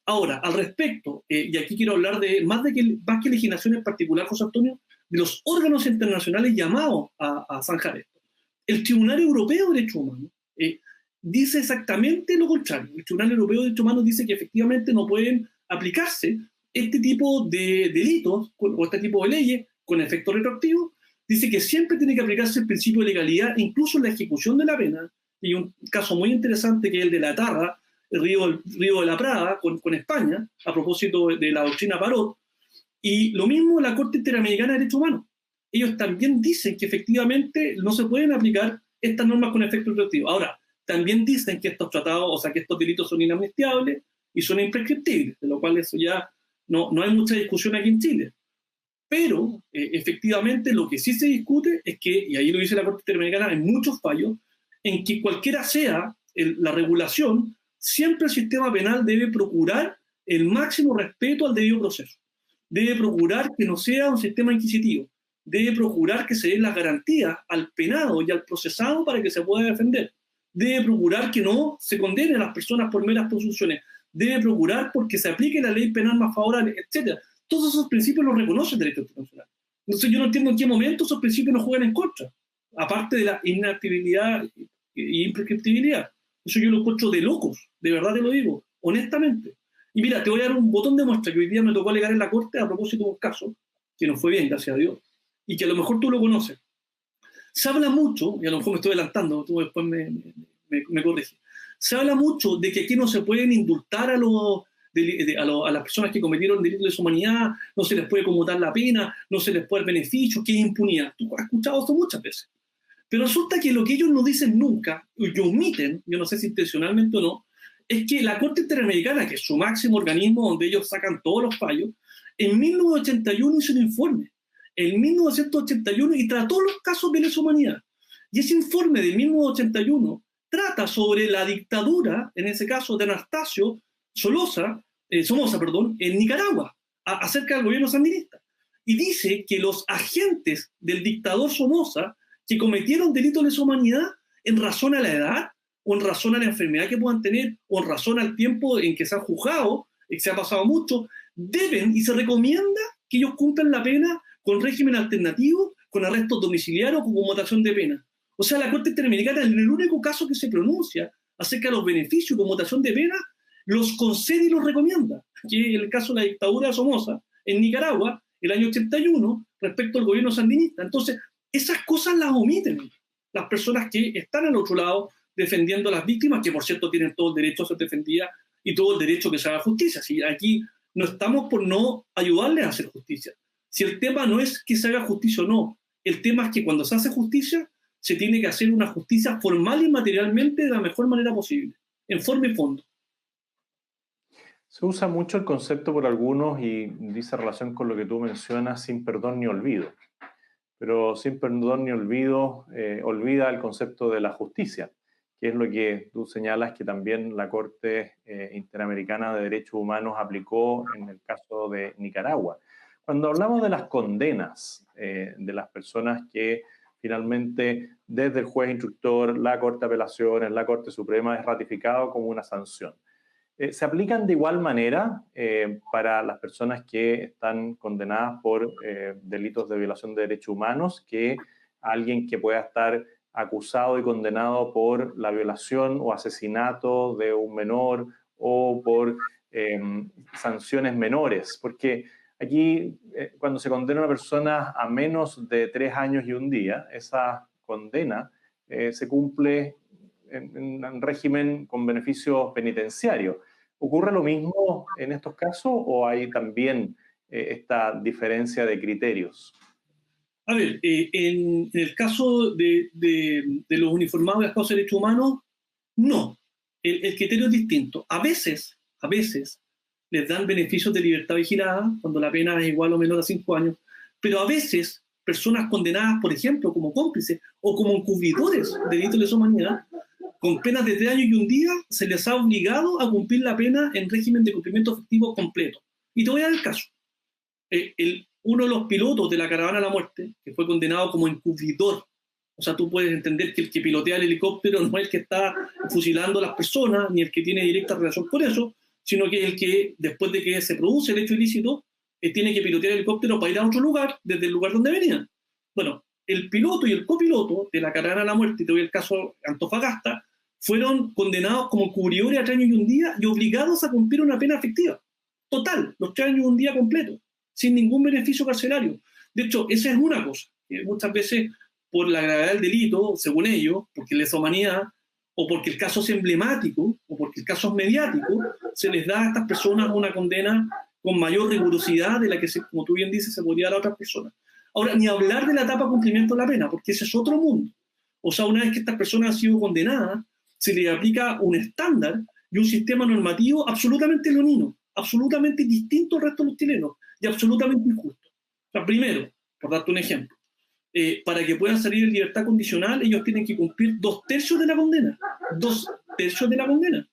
Ahora, al respecto, y aquí quiero hablar de más que legislación en particular, José Antonio, de los órganos internacionales llamados a zanjar esto. El Tribunal Europeo de Derechos Humanos dice exactamente lo contrario. El Tribunal Europeo de Derechos Humanos dice que efectivamente no pueden aplicarse este tipo de delitos o este tipo de leyes con efecto retroactivo. Dice que siempre tiene que aplicarse el principio de legalidad, incluso en la ejecución de la pena. Y un caso muy interesante que es el de la Tarra, el río de la Prada, con España, a propósito de la doctrina Parot. Y lo mismo la Corte Interamericana de Derechos Humanos. Ellos también dicen que efectivamente no se pueden aplicar estas normas con efecto retroactivo. Ahora, también dicen que estos tratados, o sea, que estos delitos son inamnistiables y son imprescriptibles, de lo cual eso ya no hay mucha discusión aquí en Chile. Pero, efectivamente, lo que sí se discute es que, y ahí lo dice la Corte Interamericana, en muchos fallos, en que cualquiera sea la regulación, siempre el sistema penal debe procurar el máximo respeto al debido proceso. Debe procurar que no sea un sistema inquisitivo. Debe procurar que se den las garantías al penado y al procesado para que se pueda defender. Debe procurar que no se condene a las personas por meras presunciones. Debe procurar porque se aplique la ley penal más favorable, etc. Todos esos principios los reconoce el derecho internacional. Entonces yo no entiendo en qué momento esos principios nos juegan en contra, aparte de la inactibilidad y imprescriptibilidad. Eso yo lo encuentro de locos, de verdad te lo digo, honestamente. Y mira, te voy a dar un botón de muestra que hoy día me tocó alegar en la Corte a propósito de un caso, que nos fue bien, gracias a Dios, y que a lo mejor tú lo conoces. Se habla mucho, y a lo mejor me estoy adelantando, tú después me corriges, se habla mucho de que aquí no se pueden indultar a las personas que cometieron delitos de lesa humanidad, no se les puede conmutar la pena, no se les puede dar beneficio, que es impunidad. Tú has escuchado esto muchas veces. Pero resulta que lo que ellos no dicen nunca, y que omiten, yo no sé si intencionalmente o no, es que la Corte Interamericana, que es su máximo organismo donde ellos sacan todos los fallos, en 1981 hizo un informe, en 1981, y trató los casos de lesa humanidad. Y ese informe de 1981 trata sobre la dictadura, en ese caso de Anastasio Somoza, en Nicaragua, acerca del gobierno sandinista. Y dice que los agentes del dictador Somoza que cometieron delitos de lesa humanidad en razón a la edad, o en razón a la enfermedad que puedan tener, o en razón al tiempo en que se han juzgado, que se ha pasado mucho, deben y se recomienda que ellos cumplan la pena con régimen alternativo, con arrestos domiciliarios o con conmutación de pena. O sea, la Corte Interamericana, en el único caso que se pronuncia acerca de los beneficios y conmutación de pena, los concede y los recomienda, que es el caso de la dictadura de Somoza en Nicaragua, el año 81, respecto al gobierno sandinista. Entonces, esas cosas las omiten las personas que están al otro lado defendiendo a las víctimas, que por cierto tienen todo el derecho a ser defendidas y todo el derecho a que se haga justicia. Si aquí no estamos por no ayudarles a hacer justicia. Si el tema no es que se haga justicia o no, el tema es que cuando se hace justicia, se tiene que hacer una justicia formal y materialmente de la mejor manera posible, en forma y fondo. Se usa mucho el concepto por algunos y dice relación con lo que tú mencionas, sin perdón ni olvido. Pero sin perdón ni olvido, olvida el concepto de la justicia, que es lo que tú señalas que también la Corte Interamericana de Derechos Humanos aplicó en el caso de Nicaragua. Cuando hablamos de las condenas de las personas que finalmente desde el juez instructor, la Corte de Apelaciones, la Corte Suprema es ratificado como una sanción, ¿se aplican de igual manera para las personas que están condenadas por delitos de violación de derechos humanos que alguien que pueda estar acusado y condenado por la violación o asesinato de un menor o por sanciones menores? Porque aquí, cuando se condena a una persona a menos de 3 años y un día, esa condena se cumple en un régimen con beneficios penitenciarios. ¿Ocurre lo mismo en estos casos o hay también esta diferencia de criterios? A ver, en el caso de los uniformados de las causas de derechos humanos, no. el criterio es distinto. A veces les dan beneficios de libertad vigilada cuando la pena es igual o menor a 5 años, pero a veces personas condenadas, por ejemplo, como cómplices o como encubridores de delitos de lesa humanidad, con penas de 3 años y 1 día, se les ha obligado a cumplir la pena en régimen de cumplimiento efectivo completo. Y te voy a dar el caso. Uno de los pilotos de la caravana a la muerte, que fue condenado como encubridor, o sea, tú puedes entender que el que pilotea el helicóptero no es el que está fusilando a las personas, ni el que tiene directa relación con eso, sino que es el que, después de que se produce el hecho ilícito, tiene que pilotear el helicóptero para ir a otro lugar, desde el lugar donde venían. Bueno, el piloto y el copiloto de la caravana a la muerte, y te doy el caso Antofagasta, fueron condenados como encubridores a 3 años y 1 día y obligados a cumplir una pena efectiva. Total, los 3 años y 1 día completo, sin ningún beneficio carcelario. De hecho, esa es una cosa, que muchas veces por la gravedad del delito, según ellos, porque lesa humanidad, o porque el caso es emblemático, o porque el caso es mediático, se les da a estas personas una condena con mayor rigurosidad de la que, como tú bien dices, se podría dar a otras personas. Ahora, ni hablar de la etapa de cumplimiento de la pena, porque ese es otro mundo. O sea, una vez que estas personas han sido condenadas, se les aplica un estándar y un sistema normativo absolutamente leonino, absolutamente distinto al resto de los chilenos y absolutamente injusto. O sea, primero, por darte un ejemplo, para que puedan salir en libertad condicional, ellos tienen que cumplir 2/3 de la condena. 2/3 de la condena.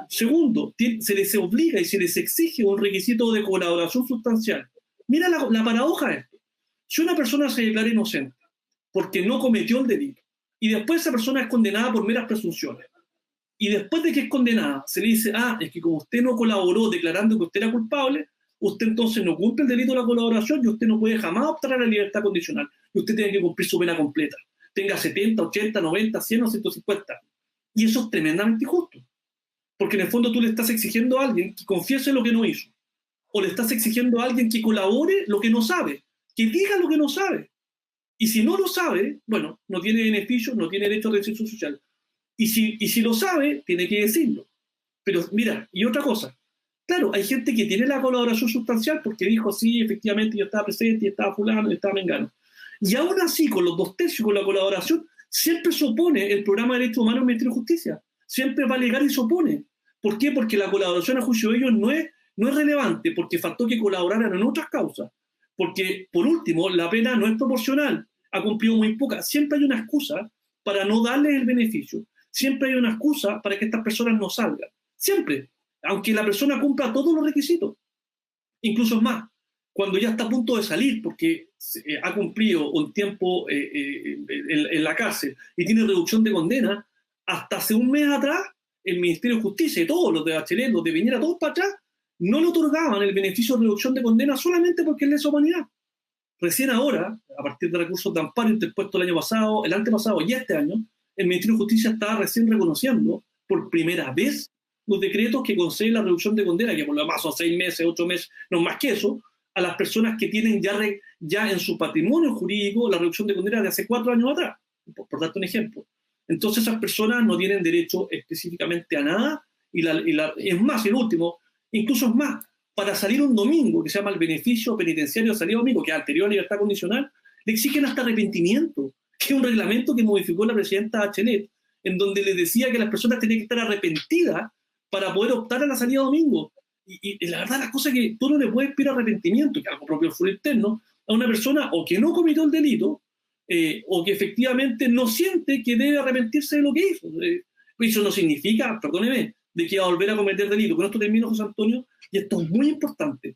Segundo, se les obliga y se les exige un requisito de colaboración sustancial. Mira la paradoja de esto. Si una persona se declara inocente porque no cometió el delito, y después esa persona es condenada por meras presunciones, y después de que es condenada se le dice, es que como usted no colaboró declarando que usted era culpable, usted entonces no cumple el delito de la colaboración y usted no puede jamás optar a la libertad condicional. Y usted tiene que cumplir su pena completa. Tenga 70, 80, 90, 100 o 150. Y eso es tremendamente injusto. Porque en el fondo tú le estás exigiendo a alguien que confiese lo que no hizo. O le estás exigiendo a alguien que colabore lo que no sabe. Que diga lo que no sabe. Y si no lo sabe, bueno, no tiene beneficio, no tiene derecho a reinserción social. Y si lo sabe, tiene que decirlo. Pero mira, y otra cosa. Claro, hay gente que tiene la colaboración sustancial porque dijo, sí, efectivamente yo estaba presente, y estaba fulano, y estaba mengano. Y aún así, con los 2/3, con la colaboración, siempre se opone el programa de derechos humanos del Ministerio de Justicia. Siempre va a alegar y se opone. ¿Por qué? Porque la colaboración a juicio de ellos no es relevante, porque faltó que colaboraran en otras causas. Porque, por último, la pena no es proporcional, ha cumplido muy poca. Siempre hay una excusa para no darles el beneficio. Siempre hay una excusa para que estas personas no salgan. Siempre. Aunque la persona cumpla todos los requisitos. Incluso es más, cuando ya está a punto de salir porque ha cumplido un tiempo en la cárcel y tiene reducción de condena, hasta hace un mes atrás, el Ministerio de Justicia y todos los de Bachelet, los de Piñera, todos para atrás, no le otorgaban el beneficio de reducción de condena solamente porque es lesa humanidad. Recién ahora, a partir de recursos de amparo interpuestos el año pasado, el antepasado y este año, el Ministerio de Justicia está recién reconociendo por primera vez los decretos que conceden la reducción de condena, que por lo demás son 6 meses, 8 meses, no más que eso, a las personas que tienen ya en su patrimonio jurídico la reducción de condena de hace 4 años atrás, por darte un ejemplo. Entonces esas personas no tienen derecho específicamente a nada, y es más, el último, incluso es más, para salir un domingo, que se llama el beneficio penitenciario de salida domingo, que es anterior a libertad condicional, le exigen hasta arrepentimiento, que es un reglamento que modificó la presidenta Bachelet, en donde le decía que las personas tenían que estar arrepentidas para poder optar a la salida domingo. Y la verdad, la cosa es que tú no le puedes pedir arrepentimiento, que es algo propio del fuero interno, a una persona o que no cometió el delito, o que efectivamente no siente que debe arrepentirse de lo que hizo. Eso no significa, perdóneme, de que va a volver a cometer delito. Con esto termino, José Antonio, y esto es muy importante.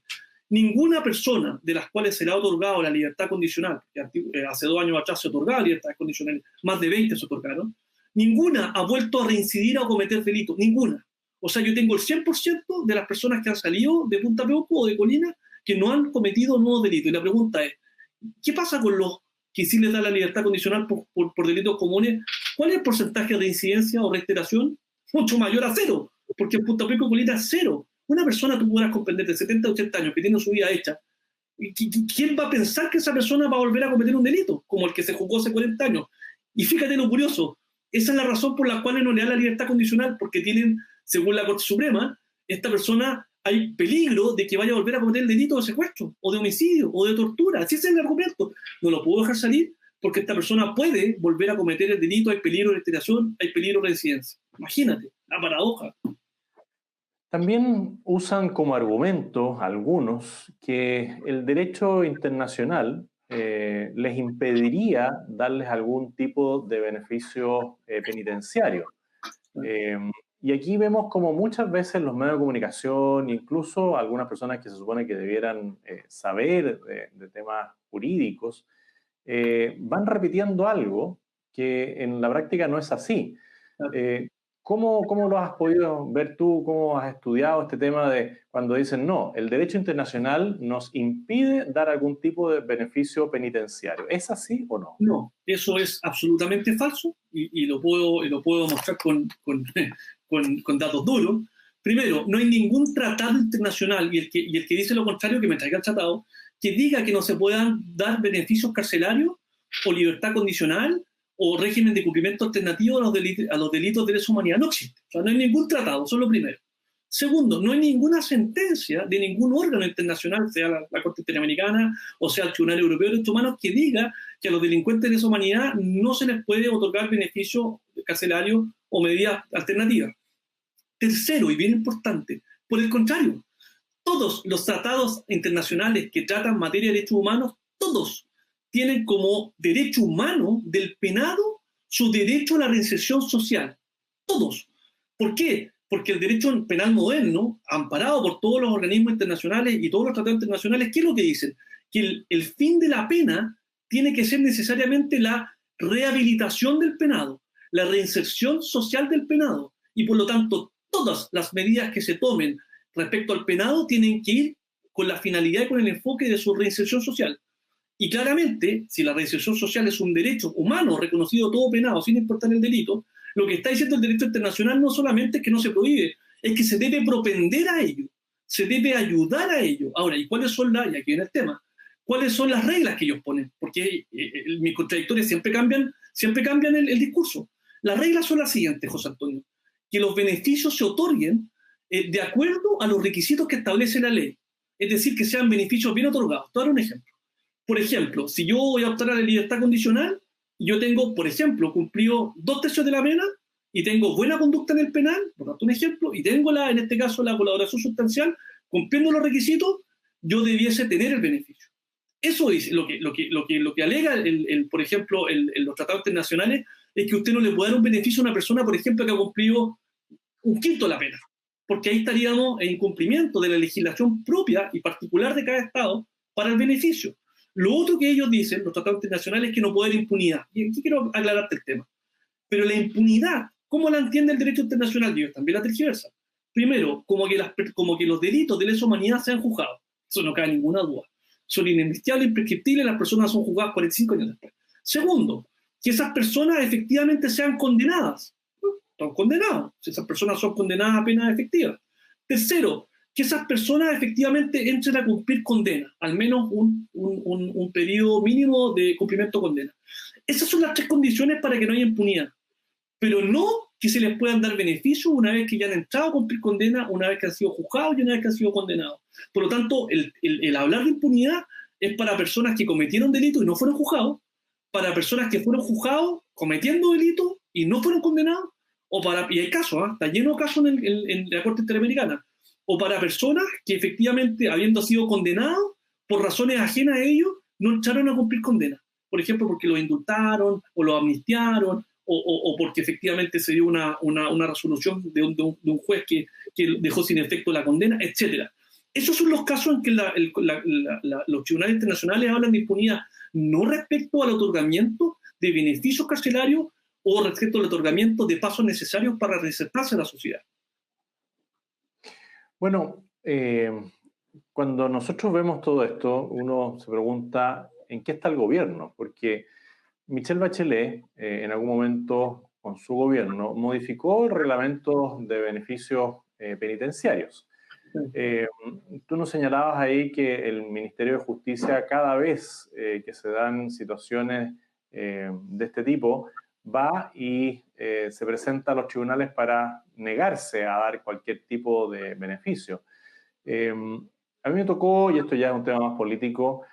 Ninguna persona de las cuales se le ha otorgado la libertad condicional, que hace 2 años atrás se otorgaba libertad condicional, más de 20 se otorgaron, ninguna ha vuelto a reincidir o a cometer delito, ninguna. O sea, yo tengo el 100% de las personas que han salido de Punta Peuco o de Colina que no han cometido nuevos delitos. Y la pregunta es, ¿qué pasa con los que sí les da la libertad condicional por delitos comunes? ¿Cuál es el porcentaje de incidencia o reiteración? Mucho mayor a 0, porque en Punta Peuco y Colina es 0. Una persona, tú podrás comprender, de 70 a 80 años, que tiene su vida hecha, ¿quién va a pensar que esa persona va a volver a cometer un delito? Como el que se juzgó hace 40 años. Y fíjate lo curioso, esa es la razón por la cual no le dan la libertad condicional, porque tienen, según la Corte Suprema, esta persona hay peligro de que vaya a volver a cometer el delito de secuestro, o de homicidio, o de tortura. Así es el argumento. No lo puedo dejar salir porque esta persona puede volver a cometer el delito, hay peligro de reiteración, hay peligro de reincidencia. Imagínate. una paradoja. También usan como argumento algunos que el derecho internacional les impediría darles algún tipo de beneficio penitenciario. Eh, y aquí vemos como muchas veces los medios de comunicación, incluso algunas personas que se supone que debieran saber de temas jurídicos, van repitiendo algo que en la práctica no es así. Eh, ¿cómo lo has podido ver tú? ¿Cómo has estudiado este tema de cuando dicen no, el derecho internacional nos impide dar algún tipo de beneficio penitenciario? ¿Es así o no? No, eso es absolutamente falso y lo puedo mostrar con datos duros. Primero, no hay ningún tratado internacional, y el que dice lo contrario, que me traiga el tratado, que diga que no se puedan dar beneficios carcelarios o libertad condicional o régimen de cumplimiento alternativo a los delitos de lesa humanidad. No existe. O sea, no hay ningún tratado, eso es lo primero. Segundo, no hay ninguna sentencia de ningún órgano internacional, sea la Corte Interamericana o sea el Tribunal Europeo de Derechos Humanos, que diga que a los delincuentes de lesa humanidad no se les puede otorgar beneficios carcelarios o medidas alternativas. Tercero, y bien importante, por el contrario, todos los tratados internacionales que tratan materia de derechos humanos, todos tienen como derecho humano del penado su derecho a la reinserción social. Todos. ¿Por qué? Porque el derecho penal moderno, amparado por todos los organismos internacionales y todos los tratados internacionales, ¿qué es lo que dicen? Que el fin de la pena tiene que ser necesariamente la rehabilitación del penado, la reinserción social del penado. Y por lo tanto, todas las medidas que se tomen respecto al penado tienen que ir con la finalidad y con el enfoque de su reinserción social. Y claramente, si la reinserción social es un derecho humano reconocido todo penado, sin importar el delito, lo que está diciendo el derecho internacional no solamente es que no se prohíbe, es que se debe propender a ello, se debe ayudar a ello. Ahora, ¿y cuáles son las, y aquí viene el tema, cuáles son las reglas que ellos ponen? Porque mis contradictores siempre cambian el discurso. Las reglas son las siguientes, José Antonio, que los beneficios se otorguen de acuerdo a los requisitos que establece la ley, es decir, que sean beneficios bien otorgados. Te voy a dar un ejemplo. Por ejemplo, si yo voy a optar a la libertad condicional, yo tengo, por ejemplo, cumplido 2/3 de la pena y tengo buena conducta en el penal, por tanto un ejemplo, y tengo en este caso la colaboración sustancial, cumpliendo los requisitos, yo debiese tener el beneficio. Eso dice lo que alega, por ejemplo, los tratados internacionales, es que usted no le puede dar un beneficio a una persona, por ejemplo, que ha cumplido 1/5 de la pena, porque ahí estaríamos en incumplimiento de la legislación propia y particular de cada Estado para el beneficio. Lo otro que ellos dicen, los tratados internacionales, es que no puede haber impunidad. Y aquí quiero aclararte el tema. Pero la impunidad, ¿cómo la entiende el derecho internacional? Ellos también la tergiversan. Primero, como que los delitos de lesa humanidad sean juzgados. Eso no cabe ninguna duda. Son inemnistiables, imprescriptibles, las personas son juzgadas 45 años después. Segundo, que esas personas efectivamente sean condenadas. Son condenados. Si esas personas son condenadas a penas efectivas. Tercero, que esas personas efectivamente entren a cumplir condena, al menos un periodo mínimo de cumplimiento de condena. Esas son las 3 condiciones para que no haya impunidad, pero no que se les puedan dar beneficios una vez que ya han entrado a cumplir condena, una vez que han sido juzgados y una vez que han sido condenados. Por lo tanto, el hablar de impunidad es para personas que cometieron delitos y no fueron juzgados, para personas que fueron juzgados cometiendo delitos y no fueron condenados, y hay casos, está lleno de casos en la Corte Interamericana, o para personas que efectivamente, habiendo sido condenados por razones ajenas a ellos, no entraron a cumplir condena. Por ejemplo, porque los indultaron o los amnistiaron o porque efectivamente se dio una resolución de un juez que dejó sin efecto la condena, etc. Esos son los casos en que los tribunales internacionales hablan de impunidad, no respecto al otorgamiento de beneficios carcelarios o respecto al otorgamiento de pasos necesarios para reinsertarse a la sociedad. Bueno, cuando nosotros vemos todo esto, uno se pregunta en qué está el gobierno, porque Michelle Bachelet, en algún momento con su gobierno, modificó el reglamento de beneficios penitenciarios. Tú nos señalabas ahí que el Ministerio de Justicia, cada vez que se dan situaciones de este tipo, va y se presenta a los tribunales para negarse a dar cualquier tipo de beneficio. A mí me tocó, y esto ya es un tema más político,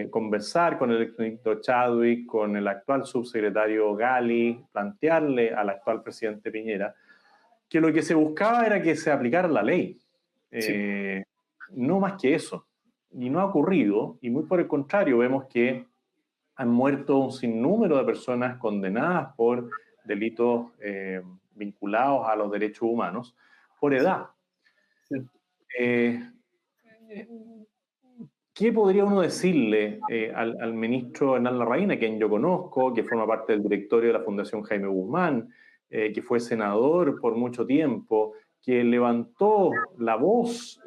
conversar con el exministro Chadwick, con el actual subsecretario Gali, plantearle al actual presidente Piñera que lo que se buscaba era que se aplicara la ley. Sí. No más que eso. Y no ha ocurrido, y muy por el contrario, vemos que han muerto un sinnúmero de personas condenadas por delitos vinculados a los derechos humanos por edad. Sí. ¿Qué podría uno decirle al ministro Hernán Larraín, a quien yo conozco, que forma parte del directorio de la Fundación Jaime Guzmán, que fue senador por mucho tiempo, que levantó la voz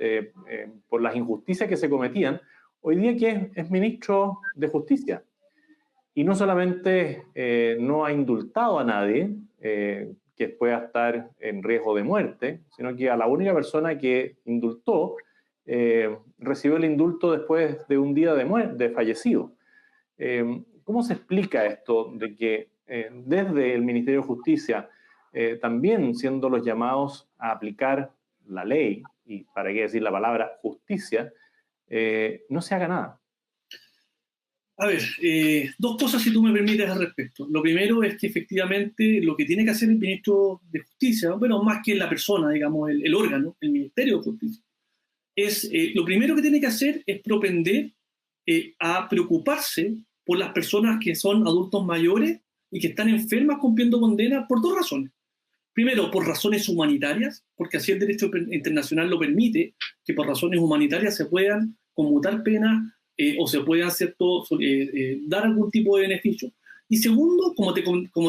por las injusticias que se cometían, hoy día que es ministro de Justicia? Y no solamente no ha indultado a nadie que pueda estar en riesgo de muerte, sino que a la única persona que indultó recibió el indulto después de un día de fallecido. ¿Cómo se explica esto de que desde el Ministerio de Justicia, también siendo los llamados a aplicar la ley, y para qué decir la palabra justicia, no se haga nada? A ver, dos cosas si tú me permites al respecto. Lo primero es que efectivamente lo que tiene que hacer el ministro de Justicia, bueno, más que la persona, digamos, el órgano, el Ministerio de Justicia, es lo primero que tiene que hacer es propender a preocuparse por las personas que son adultos mayores y que están enfermas cumpliendo condena por dos razones. Primero, por razones humanitarias, porque así el derecho internacional lo permite, que por razones humanitarias se puedan conmutar penas o se puedan dar algún tipo de beneficio. Y segundo, como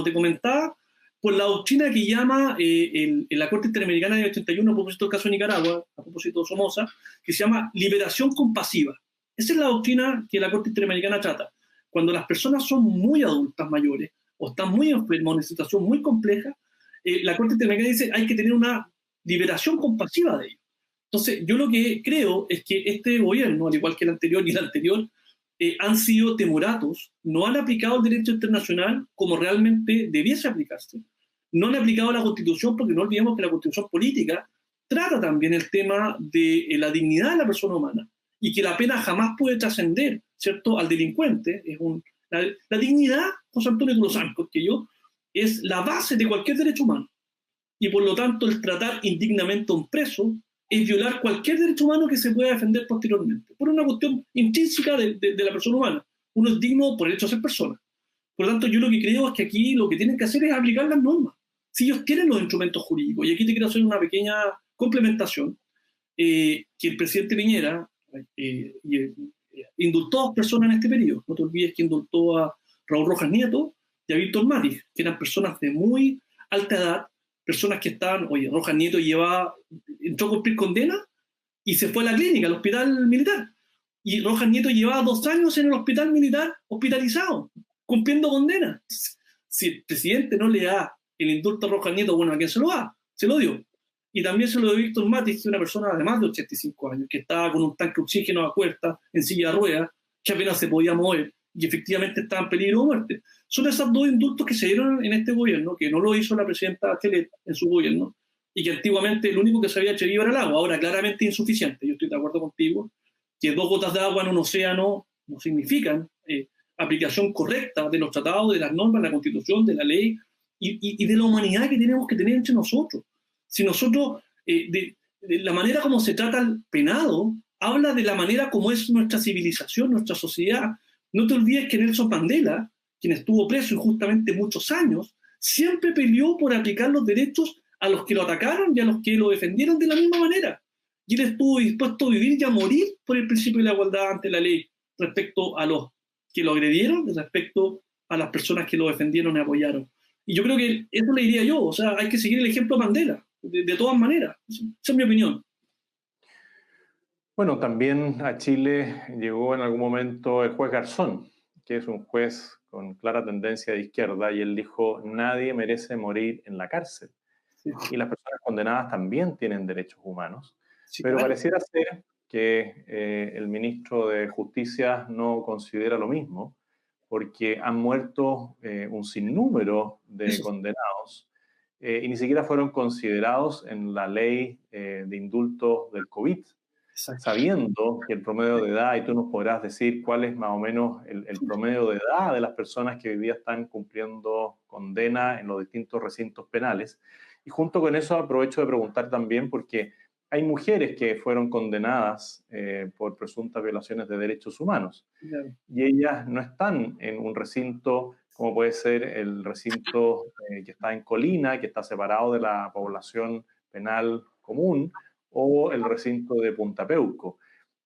te comentaba, por la doctrina que llama la Corte Interamericana de 81, a propósito del caso de Nicaragua, a propósito de Somoza, que se llama liberación compasiva. Esa es la doctrina que la Corte Interamericana trata. Cuando las personas son muy adultas mayores o están muy enfermas en una situación muy compleja, la Corte Interamericana dice hay que tener una liberación compasiva de ellos. Entonces, yo lo que creo es que este gobierno, al igual que el anterior y el anterior, han sido temoratos, no han aplicado el derecho internacional como realmente debiese aplicarse, no han aplicado la Constitución, porque no olvidemos que la Constitución política trata también el tema de la dignidad de la persona humana y que la pena jamás puede trascender, ¿cierto?, al delincuente. La dignidad, José Antonio, tú lo sabes, porque yo, es la base de cualquier derecho humano. Y por lo tanto, el tratar indignamente a un preso es violar cualquier derecho humano que se pueda defender posteriormente, por una cuestión intrínseca de la persona humana. Uno es digno por el hecho de ser persona. Por lo tanto, yo lo que creo es que aquí lo que tienen que hacer es aplicar las normas. Si ellos tienen los instrumentos jurídicos, y aquí te quiero hacer una pequeña complementación, que el presidente Piñera indultó a dos personas en este periodo. No te olvides que indultó a Raúl Rojas Nieto y a Víctor Matis, que eran personas de muy alta edad, personas que estaban, oye, Rojas Nieto entró a cumplir condena y se fue a la clínica, al hospital militar. Y Rojas Nieto llevaba 2 años en el hospital militar hospitalizado, cumpliendo condena. Si el presidente no le da el indulto a Rojas Nieto, bueno, ¿a quién se lo da? Se lo dio. Y también se lo dio Víctor Matis, que es una persona de más de 85 años, que estaba con un tanque de oxígeno a cuesta, en silla de ruedas, que apenas se podía mover y efectivamente estaba en peligro de muerte. Son esos dos indultos que se dieron en este gobierno, que no lo hizo la presidenta Bachelet en su gobierno, y que antiguamente el único que se había hecho era el agua, ahora claramente insuficiente. Yo estoy de acuerdo contigo, que 2 gotas de agua en un océano no significan aplicación correcta de los tratados, de las normas, de la Constitución, de la ley y de la humanidad que tenemos que tener entre nosotros. Si nosotros, de la manera como se trata al penado, habla de la manera como es nuestra civilización, nuestra sociedad. No te olvides que Nelson Mandela, quien estuvo preso injustamente muchos años, siempre peleó por aplicar los derechos a los que lo atacaron y a los que lo defendieron de la misma manera. Y él estuvo dispuesto a vivir y a morir por el principio de la igualdad ante la ley respecto a los que lo agredieron y respecto a las personas que lo defendieron y apoyaron. Y yo creo que eso le diría yo, o sea, hay que seguir el ejemplo de Mandela, de todas maneras. Esa es mi opinión. Bueno, también a Chile llegó en algún momento el juez Garzón, que es un juez con clara tendencia de izquierda, y él dijo, nadie merece morir en la cárcel. Sí. Y las personas condenadas también tienen derechos humanos. Sí, pero claro, pareciera ser que el ministro de Justicia no considera lo mismo, porque han muerto un sinnúmero de condenados y ni siquiera fueron considerados en la ley de indultos del COVID. Exacto. Sabiendo que el promedio de edad, y tú nos podrás decir cuál es más o menos el promedio de edad de las personas que hoy día están cumpliendo condena en los distintos recintos penales, Y junto con eso aprovecho de preguntar también, porque hay mujeres que fueron condenadas por presuntas violaciones de derechos humanos, Claro. y ellas no están en un recinto como puede ser el recinto que está en Colina, que está separado de la población penal común, o el recinto de Punta Peuco.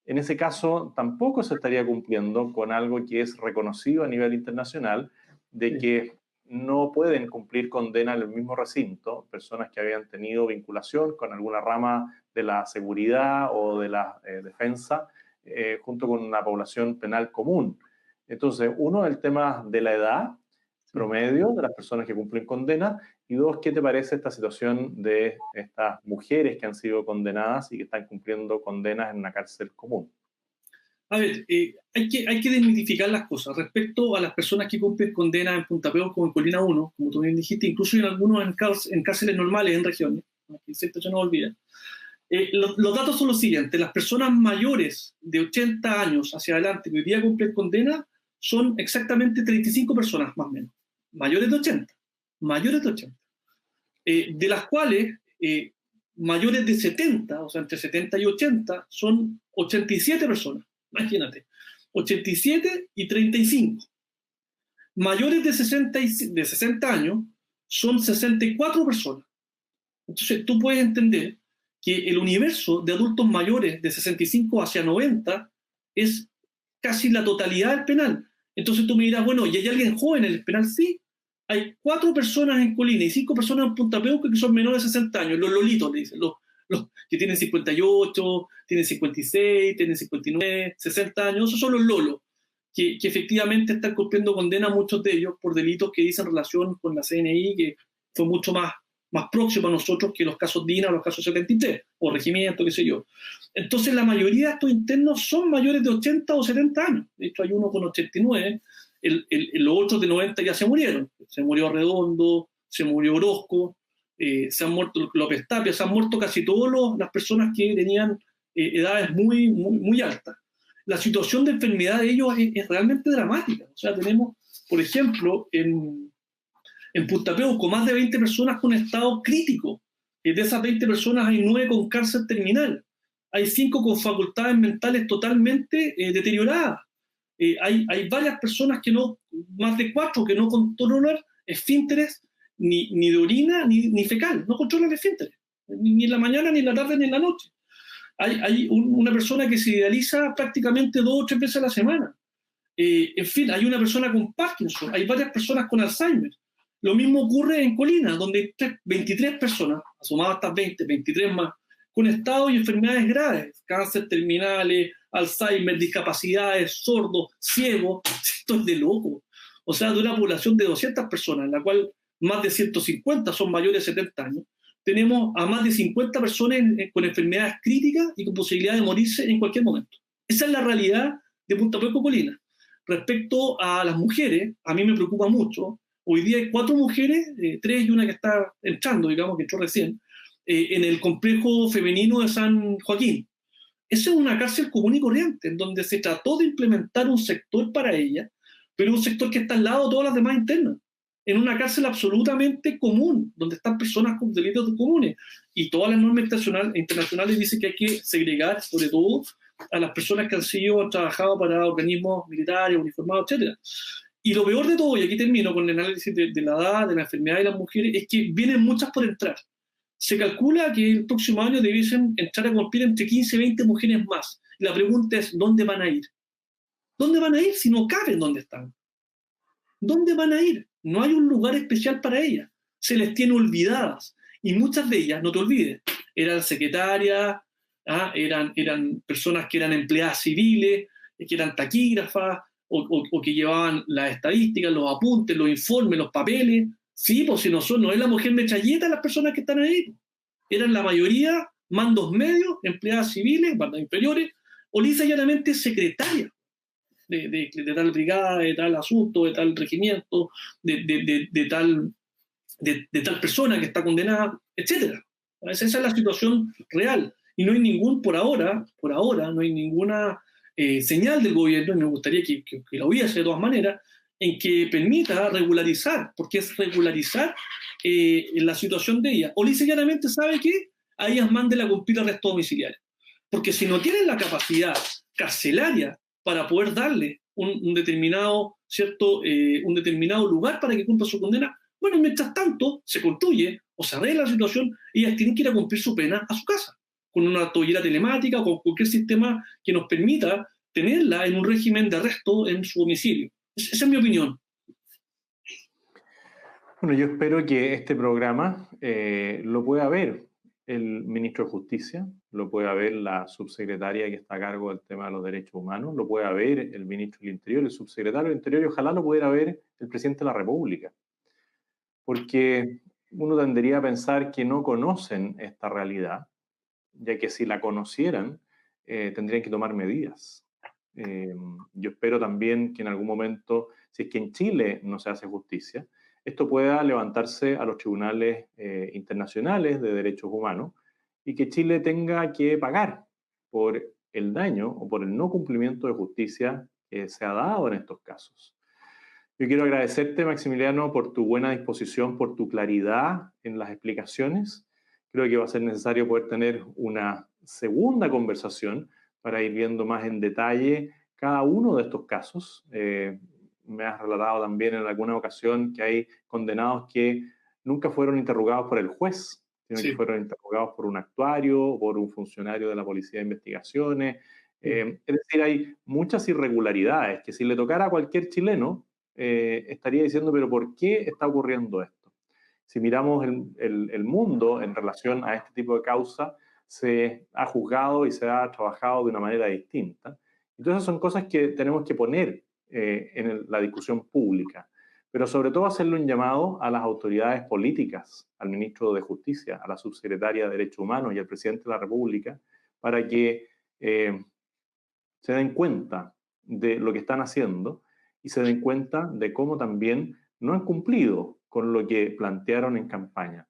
En ese caso, tampoco se estaría cumpliendo con algo que es reconocido a nivel internacional, de que no pueden cumplir condena en el mismo recinto personas que habían tenido vinculación con alguna rama de la seguridad o de la defensa, junto con la población penal común. Entonces, uno, el tema de la edad promedio de las personas que cumplen condena, y dos, ¿qué te parece esta situación de estas mujeres que han sido condenadas y que están cumpliendo condenas en una cárcel común? A ver, hay que desmitificar las cosas. Respecto a las personas que cumplen condenas en Punta Peuco o en Colina 1, como tú bien dijiste, incluso en algunos en cárceles normales en regiones, que siempre se nos olvida. Los datos son los siguientes: las personas mayores de 80 años hacia adelante que hoy día cumplen condena son exactamente 35 personas, más o menos, mayores de 80, mayores de 80, de las cuales mayores de 70, o sea, entre 70 y 80, son 87 personas, imagínate, 87 y 35. Mayores de 60 años son 64 personas. Entonces, tú puedes entender que el universo de adultos mayores de 65 hacia 90 es casi la totalidad del penal. Entonces tú me dirás, bueno, ¿y hay alguien joven en el penal? Sí. Hay 4 personas en Colina y 5 personas en Punta Peuco que son menores de 60 años, los lolitos, le dicen, los que tienen 58, tienen 56, tienen 59, 60 años, esos son los lolos, que efectivamente están cumpliendo condena, muchos de ellos, por delitos que dicen relación con la CNI, que fue mucho más próximo a nosotros que los casos DINA o los casos 73, o regimiento, qué sé yo. Entonces, la mayoría de estos internos son mayores de 80 o 70 años. De hecho, hay uno con 89, los otros de 90 ya se murieron. Se murió Redondo, se murió Orozco, se han muerto López Tapia, se han muerto casi todas las personas que tenían edades muy, muy, muy altas. La situación de enfermedad de ellos es realmente dramática. O sea, tenemos, por ejemplo, en Punta Peuco, más de 20 personas con estado crítico. De esas 20 personas hay 9 con cáncer terminal. Hay 5 con facultades mentales totalmente deterioradas. Hay varias personas que no, más de 4, que no controlan esfínteres ni de orina ni fecal. No controlan esfínteres. Ni en la mañana, ni en la tarde, ni en la noche. Hay una persona que se idealiza prácticamente 2 o 3 veces a la semana. En fin, hay una persona con Parkinson. Hay varias personas con Alzheimer. Lo mismo ocurre en Colina, donde hay 23 personas, asumadas hasta 20, 23 más, con estados y enfermedades graves, cáncer terminales, Alzheimer, discapacidades, sordos, ciegos. Esto es de loco. O sea, de una población de 200 personas, en la cual más de 150 son mayores de 70 años, tenemos a más de 50 personas con enfermedades críticas y con posibilidad de morirse en cualquier momento. Esa es la realidad de Punta Peuco, Colina. Respecto a las mujeres, a mí me preocupa mucho. Hoy día hay 4 mujeres, 3 y una que está entrando, digamos, que entró recién, en el complejo femenino de San Joaquín. Esa es una cárcel común y corriente, en donde se trató de implementar un sector para ella, pero un sector que está al lado de todas las demás internas, en una cárcel absolutamente común, donde están personas con delitos comunes. Y todas las normas internacionales dicen que hay que segregar, sobre todo, a las personas que han trabajado para organismos militares, uniformados, etc. Y lo peor de todo, y aquí termino con el análisis de la edad, de la enfermedad de las mujeres, es que vienen muchas por entrar. Se calcula que el próximo año debiesen entrar a cumplir entre 15 y 20 mujeres más. Y la pregunta es, ¿dónde van a ir? ¿Dónde van a ir si no caben donde están? ¿Dónde van a ir? No hay un lugar especial para ellas. Se les tiene olvidadas. Y muchas de ellas, no te olvides, eran secretarias, eran personas que eran empleadas civiles, que eran taquígrafas, o que llevaban las estadísticas, los apuntes, los informes, los papeles. Sí, pues si no es la mujer metralleta las personas que están ahí. Eran la mayoría mandos medios, empleadas civiles, bandas inferiores, o lisa y llanamente secretarias de tal brigada, de tal asunto, de tal regimiento, de tal persona que está condenada, etc. Esa es la situación real. Y no hay por ahora, no hay ninguna señal del gobierno, y me gustaría que lo hubiese de todas maneras, en que permita regularizar, porque es regularizar en la situación de ella. O lisa y llanamente sabe que a ellas manden a cumplir arresto domiciliario. Porque si no tienen la capacidad carcelaria para poder darle un determinado, ¿cierto? Un determinado lugar para que cumpla su condena, bueno, mientras tanto se construye o se arregla la situación, ellas tienen que ir a cumplir su pena a su casa, con una toallera telemática o con cualquier sistema que nos permita tenerla en un régimen de arresto en su domicilio. Esa es mi opinión. Bueno, yo espero que este programa lo pueda ver el ministro de Justicia, lo pueda ver la subsecretaria que está a cargo del tema de los derechos humanos, lo pueda ver el ministro del Interior, el subsecretario del Interior, y ojalá lo pudiera ver el presidente de la República. Porque uno tendería a pensar que no conocen esta realidad, ya que si la conocieran, tendrían que tomar medidas. Yo espero también que en algún momento, si es que en Chile no se hace justicia, esto pueda levantarse a los tribunales internacionales de derechos humanos y que Chile tenga que pagar por el daño o por el no cumplimiento de justicia que se ha dado en estos casos. Yo quiero agradecerte, Maximiliano, por tu buena disposición, por tu claridad en las explicaciones. Creo que va a ser necesario poder tener una segunda conversación para ir viendo más en detalle cada uno de estos casos. Me has relatado también en alguna ocasión que hay condenados que nunca fueron interrogados por el juez, sino que fueron interrogados por un actuario o por un funcionario de la Policía de Investigaciones. Es decir, hay muchas irregularidades que si le tocara a cualquier chileno, estaría diciendo, pero ¿por qué está ocurriendo esto? Si miramos el mundo en relación a este tipo de causa, se ha juzgado y se ha trabajado de una manera distinta. Entonces son cosas que tenemos que poner en la discusión pública, pero sobre todo hacerle un llamado a las autoridades políticas, al ministro de Justicia, a la subsecretaria de Derechos Humanos y al presidente de la República, para que se den cuenta de lo que están haciendo y se den cuenta de cómo también no han cumplido con lo que plantearon en campaña.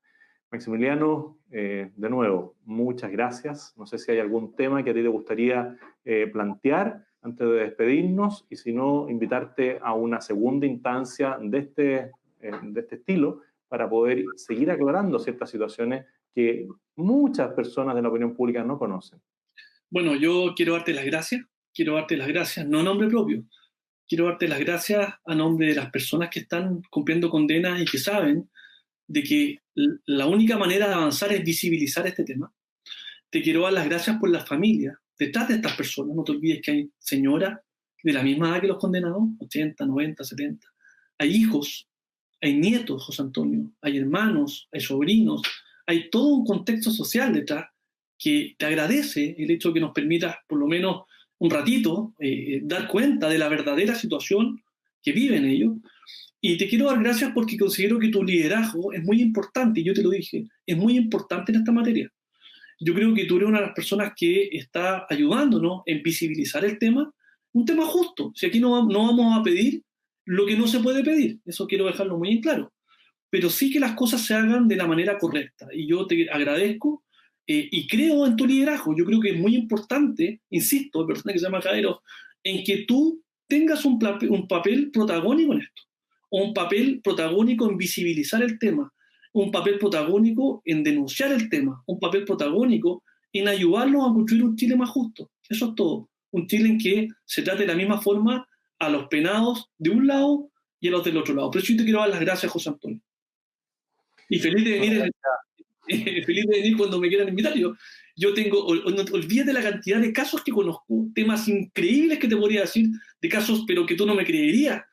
Maximiliano, de nuevo, muchas gracias. No sé si hay algún tema que a ti te gustaría plantear antes de despedirnos y si no, invitarte a una segunda instancia de este estilo para poder seguir aclarando ciertas situaciones que muchas personas de la opinión pública no conocen. Bueno, yo quiero darte las gracias, no a nombre propio, quiero darte las gracias a nombre de las personas que están cumpliendo condenas y que saben de que la única manera de avanzar es visibilizar este tema. Te quiero dar las gracias por la familia detrás de estas personas. No te olvides que hay señoras de la misma edad que los condenados, 80, 90, 70. Hay hijos, hay nietos, José Antonio, hay hermanos, hay sobrinos, hay todo un contexto social detrás que te agradece el hecho de que nos permitas por lo menos un ratito dar cuenta de la verdadera situación que viven ellos. Y te quiero dar gracias porque considero que tu liderazgo es muy importante, y yo te lo dije, es muy importante en esta materia. Yo creo que tú eres una de las personas que está ayudándonos en visibilizar el tema, un tema justo. Si aquí no vamos a pedir lo que no se puede pedir, eso quiero dejarlo muy en claro, pero sí que las cosas se hagan de la manera correcta. Y yo te agradezco y creo en tu liderazgo. Yo creo que es muy importante, insisto, persona que se llama Jairo, en que tú tengas un papel protagónico en esto, o un papel protagónico en visibilizar el tema, un papel protagónico en denunciar el tema, un papel protagónico en ayudarnos a construir un Chile más justo. Eso es todo. Un Chile en que se trate de la misma forma a los penados de un lado y a los del otro lado. Por eso yo te quiero dar las gracias, José Antonio. Y feliz de venir, feliz de venir cuando me quieran invitar. Yo tengo, olvídate la cantidad de casos que conozco, temas increíbles que te podría decir, de casos, pero que tú no me creerías,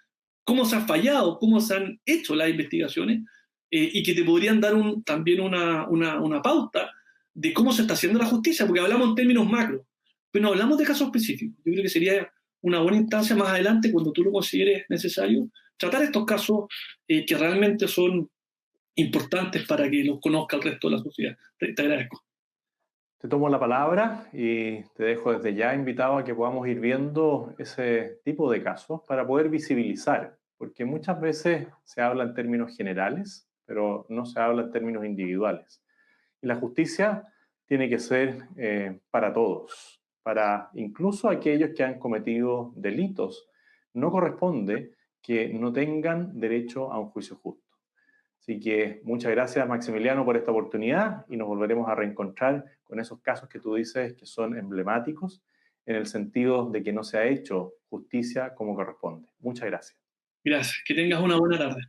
cómo se han fallado, cómo se han hecho las investigaciones, y que te podrían dar también una pauta de cómo se está haciendo la justicia, porque hablamos en términos macro, pero no hablamos de casos específicos. Yo creo que sería una buena instancia más adelante, cuando tú lo consideres necesario, tratar estos casos que realmente son importantes para que los conozca el resto de la sociedad. Te agradezco. Te tomo la palabra y te dejo desde ya invitado a que podamos ir viendo ese tipo de casos para poder visibilizar, porque muchas veces se habla en términos generales, pero no se habla en términos individuales. Y la justicia tiene que ser para todos, para incluso aquellos que han cometido delitos. No corresponde que no tengan derecho a un juicio justo. Así que muchas gracias, Maximiliano, por esta oportunidad y nos volveremos a reencontrar con esos casos que tú dices que son emblemáticos en el sentido de que no se ha hecho justicia como corresponde. Muchas gracias. Gracias. Que tengas una buena tarde.